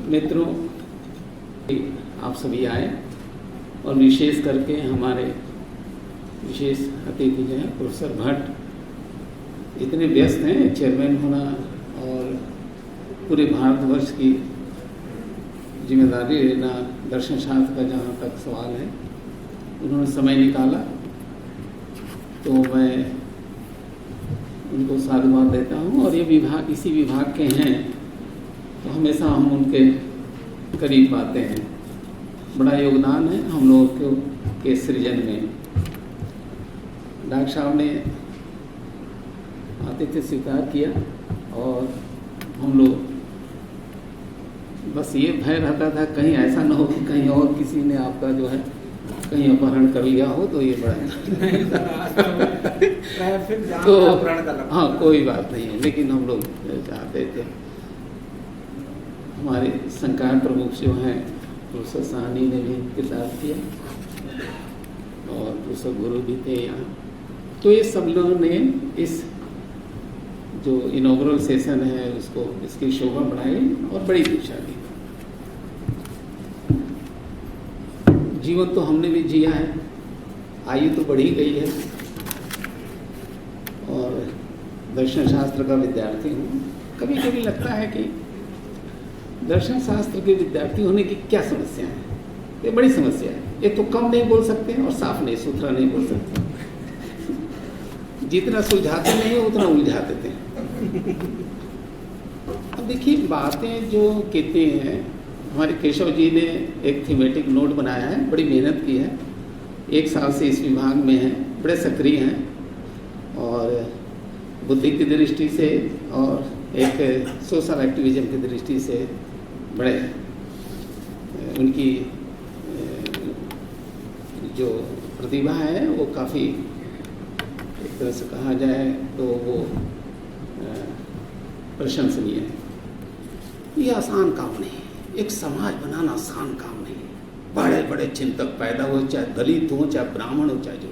H: मित्रों, आप सभी आए और विशेष करके हमारे विशेष अतिथि जो हैं प्रोफेसर भट्ट इतने व्यस्त हैं, चेयरमैन होना और पूरे भारतवर्ष की जिम्मेदारी लेना दर्शन शास्त्र का जहाँ तक सवाल है, उन्होंने समय निकाला, तो मैं उनको साधुवाद देता हूँ। और ये विभाग इसी विभाग के हैं तो हमेशा हम उनके करीब पाते हैं। बड़ा योगदान है हम लोगों के सृजन में। डॉक्टर साहब ने आतिथ्य स्वीकार किया और हम लोग बस ये भय रहता था कहीं ऐसा ना हो कि कहीं और किसी ने आपका जो है कहीं अपहरण कर लिया हो, तो ये बड़ा तो हाँ कोई बात नहीं है, लेकिन हम लोग चाहते थे हमारे संकाय प्रमुख जो हैं प्रोफेसर साहनी ने भी किरदार किया और प्रोफेसर गुरु भी थे यहाँ। तो ये सब लोगों ने इस जो इनॉग्रल सेशन है उसको इसकी शोभा बढ़ाई और बड़ी दिशा दी। जीवन तो हमने भी जिया है, आयु तो बढ़ी गई है और दर्शन शास्त्र का विद्यार्थी हूँ। कभी कभी लगता है कि दर्शन शास्त्र के विद्यार्थी होने की क्या समस्या है। ये बड़ी समस्या है। एक तो कम नहीं बोल सकते और साफ नहीं सुथरा नहीं बोल सकते। जितना सुलझाते नहीं उतना उलझा देते हैं। अब देखिए बातें जो कहते हैं, हमारे केशव जी ने एक थीमेटिक नोट बनाया है, बड़ी मेहनत की है, 1 साल से इस विभाग में हैं, बड़े सक्रिय हैं और बुद्धि की दृष्टि से और एक सोशल एक्टिविज्म की दृष्टि से बड़े उनकी जो प्रतिभा है वो काफ़ी एक तरह से कहा जाए तो वो प्रशंसनीय है। ये आसान काम नहीं है, एक समाज बनाना आसान काम नहीं है। बड़े बड़े चिंतक पैदा हो, चाहे दलित हो चाहे ब्राह्मण हो, चाहे जो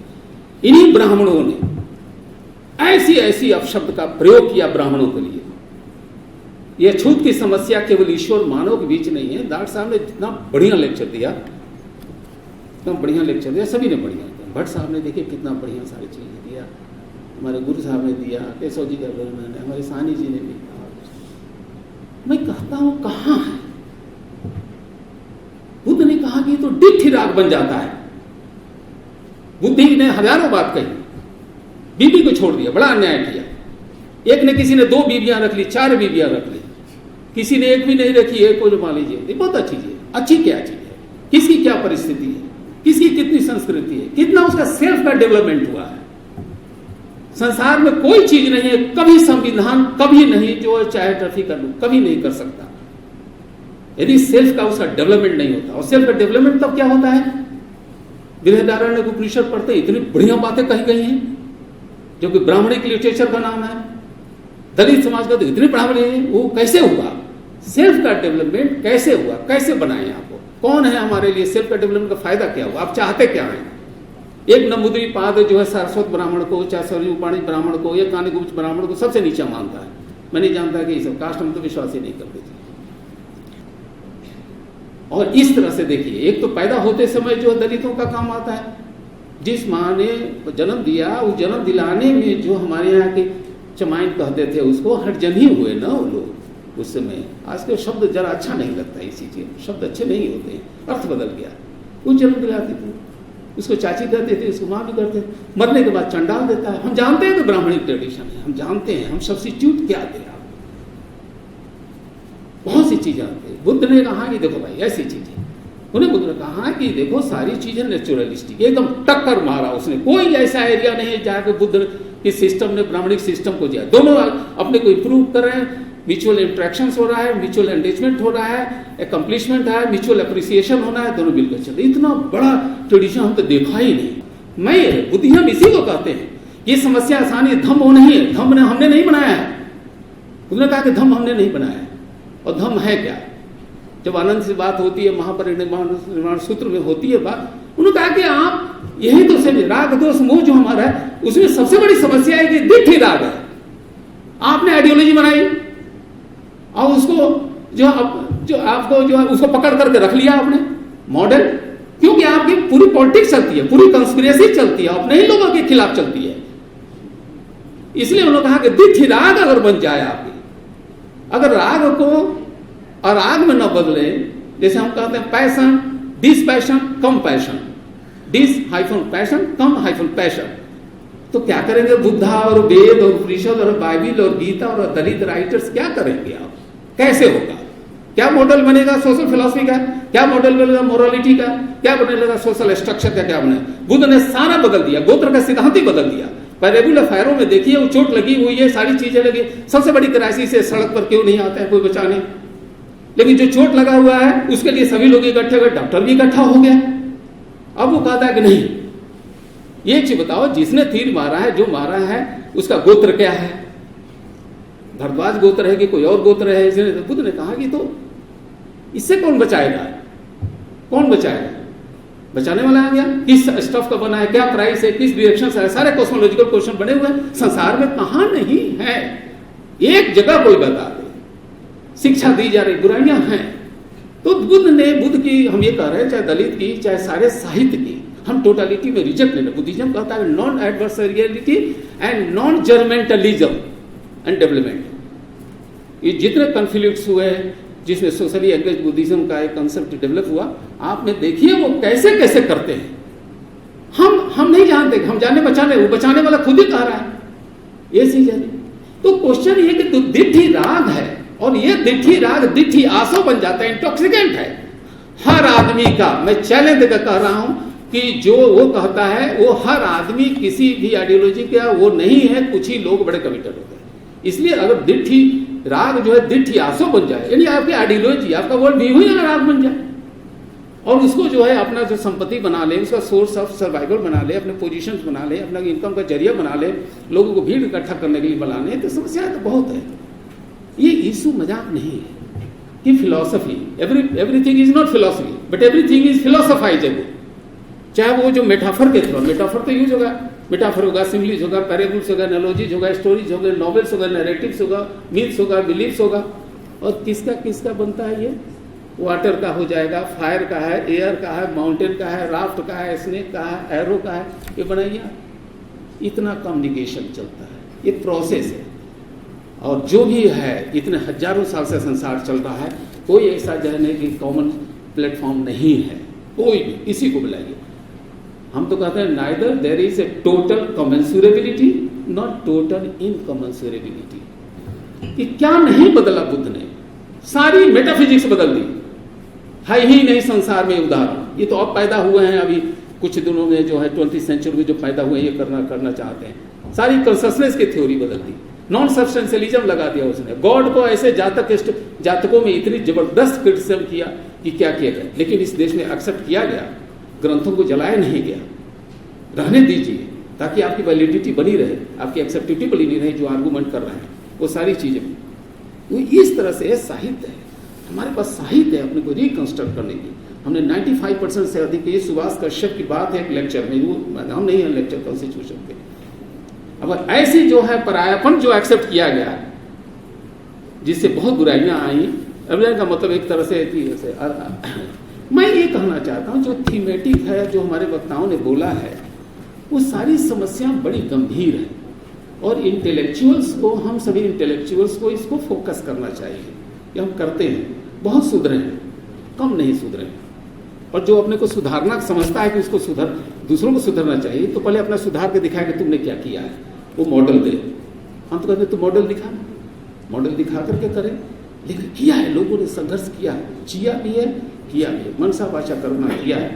H: इन्हीं ब्राह्मणों ने ऐसी ऐसी अपशब्द का प्रयोग किया ब्राह्मणों के लिए। यह छूत की समस्या केवल ईश्वर मानव के बीच नहीं है। डॉक्टर साहब ने जितना बढ़िया लेक्चर दिया, इतना बढ़िया लेक्चर दिया, सभी ने बढ़िया दिया। भट्ट साहब ने देखिए कितना बढ़िया सारी चीजें दिया, हमारे गुरु साहब ने दिया, केशव जी का वर्णन है, हमारे सानी जी ने भी कहा। मैं कहता हूं कहां है बुद्ध ने कहा कि तो डिठ राग बन जाता है। बुद्धि ने हजारों बात कही, बीबी को छोड़ दिया, बड़ा अन्याय किया। एक ने किसी ने 2 बीबियां रख ली, 4 बीबियां रख ली, किसी ने एक भी नहीं रखी, एक को जो मान लीजिए। बहुत अच्छी चीज है, अच्छी क्या चीज है, किसकी क्या परिस्थिति है, किसकी कितनी संस्कृति है, कितना उसका सेल्फ का डेवलपमेंट हुआ है। संसार में कोई चीज नहीं है, कभी संविधान कभी नहीं जो चाहे टर्फी कर लूं, कभी नहीं कर सकता यदि सेल्फ का उसका डेवलपमेंट नहीं होता। और सेल्फ का डेवलपमेंट तब क्या होता है, बृहदारण्यक उपनिषद पढ़ते इतनी बढ़िया बातें कही गई हैं जो कि ब्राह्मणिक लिटरेचर का नाम है, दलित समाज का तो इतने पढ़ावले हैं। वो कैसे हुआ, सेल्फ का डेवलपमेंट कैसे हुआ, कैसे बनाए आपको, कौन है हमारे लिए, सेल्फ का डेवलपमेंट का फायदा क्या हुआ, आप चाहते क्या है। एक नमुद्री पाद जो है सारस्वत ब्राह्मण को, चाहे सरयुपाणी ब्राह्मण को या कानिगुप्त ब्राह्मण को सबसे नीचा मानता है। मैं नहीं जानता कि सब कास्ट में तो विश्वास ही नहीं करते थे। और इस तरह से देखिए, एक तो पैदा होते समय जो दलितों का काम आता है, जिस माँ ने जन्म दिया उस जन्म दिलाने में जो हमारे यहाँ के चमाइन कहते थे उसको हटजन ही हुए ना वो लोग उस समय। आज के शब्द जरा अच्छा नहीं लगता, इसी चीज शब्द अच्छे नहीं होते, अर्थ बदल गया। वो जन्म दिलाती थी, उसको चाची कहते थे, उसको माँ भी करते थे, मरने के बाद चंडाल देता है। हम जानते हैं कि ब्राह्मणिक ट्रेडिशन है, हम जानते हैं, हम सब्स्टिट्यूट क्या दे, बहुत सी चीजें आती है। बुद्ध ने कहा कि देखो भाई ऐसी चीजें, उन्हें बुद्ध ने कहा कि देखो सारी चीजें नेचुरलिस्टिक, एकदम टक्कर मारा उसने। कोई ऐसा एरिया नहीं है जहाँ पे बुद्ध की सिस्टम ने ब्राह्मणिक सिस्टम को दिया। दोनों अपने को इंप्रूव कर रहे हैं, म्यूचुअल इंट्रैक्शंस हो रहा है, म्यूचुअल एंगेजमेंट हो रहा है, अकम्प्लिशमेंट है, म्यूचुअल अप्रिसिएशन होना है, दोनों मिलकर चल रहे। इतना बड़ा ट्रेडिशन हम तो देखा ही नहीं। मैं बुद्धिज्म इसी को कहते हैं। ये समस्या आसानी धम्म हो नहीं है, धम्म हमने नहीं बनाया है। उन्होंने कहा कि धम्म हमने नहीं बनाया है। और धम्म है क्या, जब आनंद से बात होती है, महापरिनिर्वाण सूत्र में होती है बात, उन्होंने कहा कि आप यही तो समझे, राग दोष मोह जो हमारा है उसमें सबसे बड़ी समस्या है कि दिट्ठी राग है। आपने आइडियोलॉजी बनाई और उसको जो आपको जो है उसको पकड़ करके रख लिया आपने मॉडल, क्योंकि आपकी पूरी पॉलिटिक्स चलती है, पूरी कंस्पिरेसी चलती है, अपने ही लोगों के खिलाफ चलती है। इसलिए उन्होंने कहा कि दिट्ठी राग अगर बन जाए आपकी, अगर राग को और राग में न बदले, जैसे हम कहते हैं पैशन, डिस पैशन, कम पैशन, डिस हाइफन पैशन, कम हाइफन पैशन, तो क्या करेंगे बुद्धा और वेद और उपनिषद और बाइबिल और गीता और दलित राइटर्स क्या करेंगे आप, कैसे होगा, क्या मॉडल बनेगा सोशल फिलॉसफी का, क्या मॉडल बनेगा मोरालिटी का, क्या बनेगा सोशल स्ट्रक्चर का, क्या बनेगा। बुद्ध ने सारा बदल दिया, गोत्र का सिद्धांत ही बदल दिया। पर रेगुलर फायरों में देखिए वो चोट लगी हुई है, सारी चीजें लगी। सबसे बड़ी क्राइसिस है सड़क पर क्यों नहीं आते हैं कोई बचाने, लेकिन जो चोट लगा हुआ है उसके लिए सभी लोग इकट्ठे हुए, डॉक्टर भी इकट्ठा हो गया। अब वो कहता है कि नहीं, ये चीज बताओ जिसने तीर मारा है, जो मारा है उसका गोत्र क्या है, भरद्वाज गोत्र है कि कोई और गोत्र है। इसने बुद्ध ने कहा कि तो इससे कौन बचाएगा? कौन बचाएगा? बचाने वाला आ गया? किस स्टफ का बना है, क्या प्राइस है, किस डायरेक्शन से है, सारे कॉस्मोलॉजिकल क्वेश्चन बने हुए हैं। संसार में कहां नहीं है, एक जगह कोई बता दे। शिक्षा दी जा रही, बुराइयां हैं। तो बुद्ध की, हम ये कह रहे हैं, चाहे दलित की, चाहे सारे साहित्य की, हम टोटलिटी में रिजेक्ट नहीं। बुद्धिज्म कहता है non adversariality and non judgementalism and development. ये जितने कॉन्फ्लिक्ट्स हुए, जिसमें सोशली एंगेज बुद्धिज्म का एक कंसेप्ट डेवलप हुआ, आप में देखिए वो कैसे कैसे करते हैं। हम नहीं जानते, हम जाने बचाने, वो बचाने वाला खुद ही कह रहा है ये चीज है। तो क्वेश्चन ये कि दिट्ठी राग है, और ये दिट्ठी राग दिट्ठी आसो बन जाता है, इंटॉक्सिकेंट है हर आदमी का। मैं चैलेंज देकर कह रहा हूं कि जो वो कहता है वो हर आदमी किसी भी आइडियोलॉजी का वो नहीं है, कुछ ही लोग बड़े कमिटेड होते हैं। इसलिए अगर दिट्ठी राग जो है दिट्ठी आसो बन जाए, यानी आपकी आइडियोलॉजी, आपका वर्ल्ड व्यू ही राग बन जाए, और उसको जो है अपना जो संपत्ति बना ले, उसका सोर्स ऑफ सर्वाइवल बना ले, अपने पोजीशंस बना ले, अपना इनकम का जरिया बना ले, लोगों को भीड़ इकट्ठा करने के लिए बना ले, तो समस्या तो बहुत है। ये इशू मजाक नहीं है कि philosophy, everything is not philosophy but everything is philosophisable. चाहे वो जो मेटाफर के थ्रू, मेटाफर तो यूज होगा, मेटाफर होगा, सिम्बलिज होगा, पैराबल्स होगा, एनालॉजीज होगा, स्टोरीज होगा, नॉवेल्स होगा, नैरेटिव्स होगा, मिथ्स होगा, बिलीफ्स होगा। और किसका किसका बनता है ये? वाटर का हो जाएगा, फायर का है, एयर का है, माउंटेन का है, राफ्ट का है, स्नेक का है, एरो का है, ये बनाइए। इतना कम्युनिकेशन चलता है, ये प्रोसेस है। और जो भी है, इतने हजारों साल से संसार चल रहा है, कोई ऐसा जो है कि कॉमन प्लेटफॉर्म नहीं है, कोई भी। इसी को बुलाइए। हम तो कहते हैं neither there is a total commensurability not total incommensurability. कि क्या नहीं बदला बुद्ध ने, सारी मेटाफिजिक्स बदल दी, है ही नहीं संसार में उदाहरण। ये तो अब पैदा हुए हैं, अभी कुछ दिनों में जो है 20th सेंचुरी में जो पैदा हुए ये करना चाहते हैं। सारी कंसस्नेस की थ्योरी बदल दी, नॉन सब्सटेंशियलिज्म लगा दिया उसने। गॉड को ऐसे जातकों में इतनी जबरदस्त क्रिटिसिज्म किया कि क्या किया जाए, लेकिन इस देश में एक्सेप्ट किया गया। ग्रंथों को जलाया नहीं गया, रहने दीजिए ताकि आपकी वैलिडिटी बनी रहे, आपकी एक्सेप्टिबिलिटी बनी रहे। जो आर्गूमेंट कर रहे हैं वो सारी चीजें वो इस तरह से साहित्य है। हमारे पास साहित्य है अपने को रिकंस्ट्रक्ट करने की। हमने 95% से अधिक, ये सुभाष कश्यप की बात है एक लेक्चर में, वो हम नहीं है लेक्चर कॉन्स्टिट्यूशन के। अब ऐसी जो है परायापन जो एक्सेप्ट किया गया, जिससे बहुत बुराइयां आई, अभिनय का मतलब एक तरह से मैं ये कहना चाहता हूं, जो थीमेटिक है, जो हमारे वक्ताओं ने बोला है, वो सारी समस्या बड़ी गंभीर है। और इंटेलेक्चुअल्स को, हम सभी इंटेलेक्चुअल्स को इसको फोकस करना चाहिए कि हम करते हैं, बहुत सुधरे हैं, कम नहीं सुधरे। और जो अपने को सुधारना समझता है कि उसको दूसरों को सुधरना चाहिए, तो पहले अपना सुधार के दिखाए कि तुमने क्या किया है, वो मॉडल दे। हम तो कहते तो मॉडल दिखा करके करें, लेकिन किया है, लोगों ने संघर्ष किया है, जिया भी है, किया भी है, मनसा वाचा कर्मणा किया है।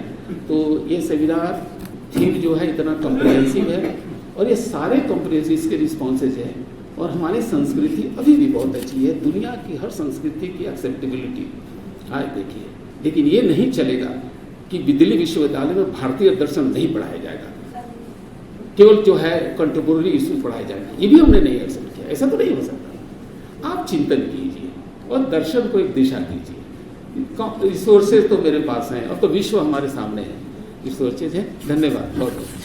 H: तो ये सेमिनार थीम जो है इतना कॉम्प्रिहेंसिव है, और ये सारे कॉम्प्रिहेंसिव के रिस्पॉन्सेज है। और हमारी संस्कृति अभी भी बहुत अच्छी है, दुनिया की हर संस्कृति की एक्सेप्टेबिलिटी आज देखिए। लेकिन ये नहीं चलेगा कि दिल्ली विश्वविद्यालय में भारतीय दर्शन नहीं पढ़ाया जाएगा, केवल जो है कंटेम्पोररी इशू पढ़ाया जाएगा, ये भी हमने नहीं एक्सेप्ट किया। ऐसा तो नहीं हो सकता। आप चिंतन कीजिए और दर्शन को एक दिशा दीजिए। रिसोर्सेज तो मेरे पास हैं, अब तो विश्व हमारे सामने है, रिसोर्सेज है। धन्यवाद बहुत बहुत।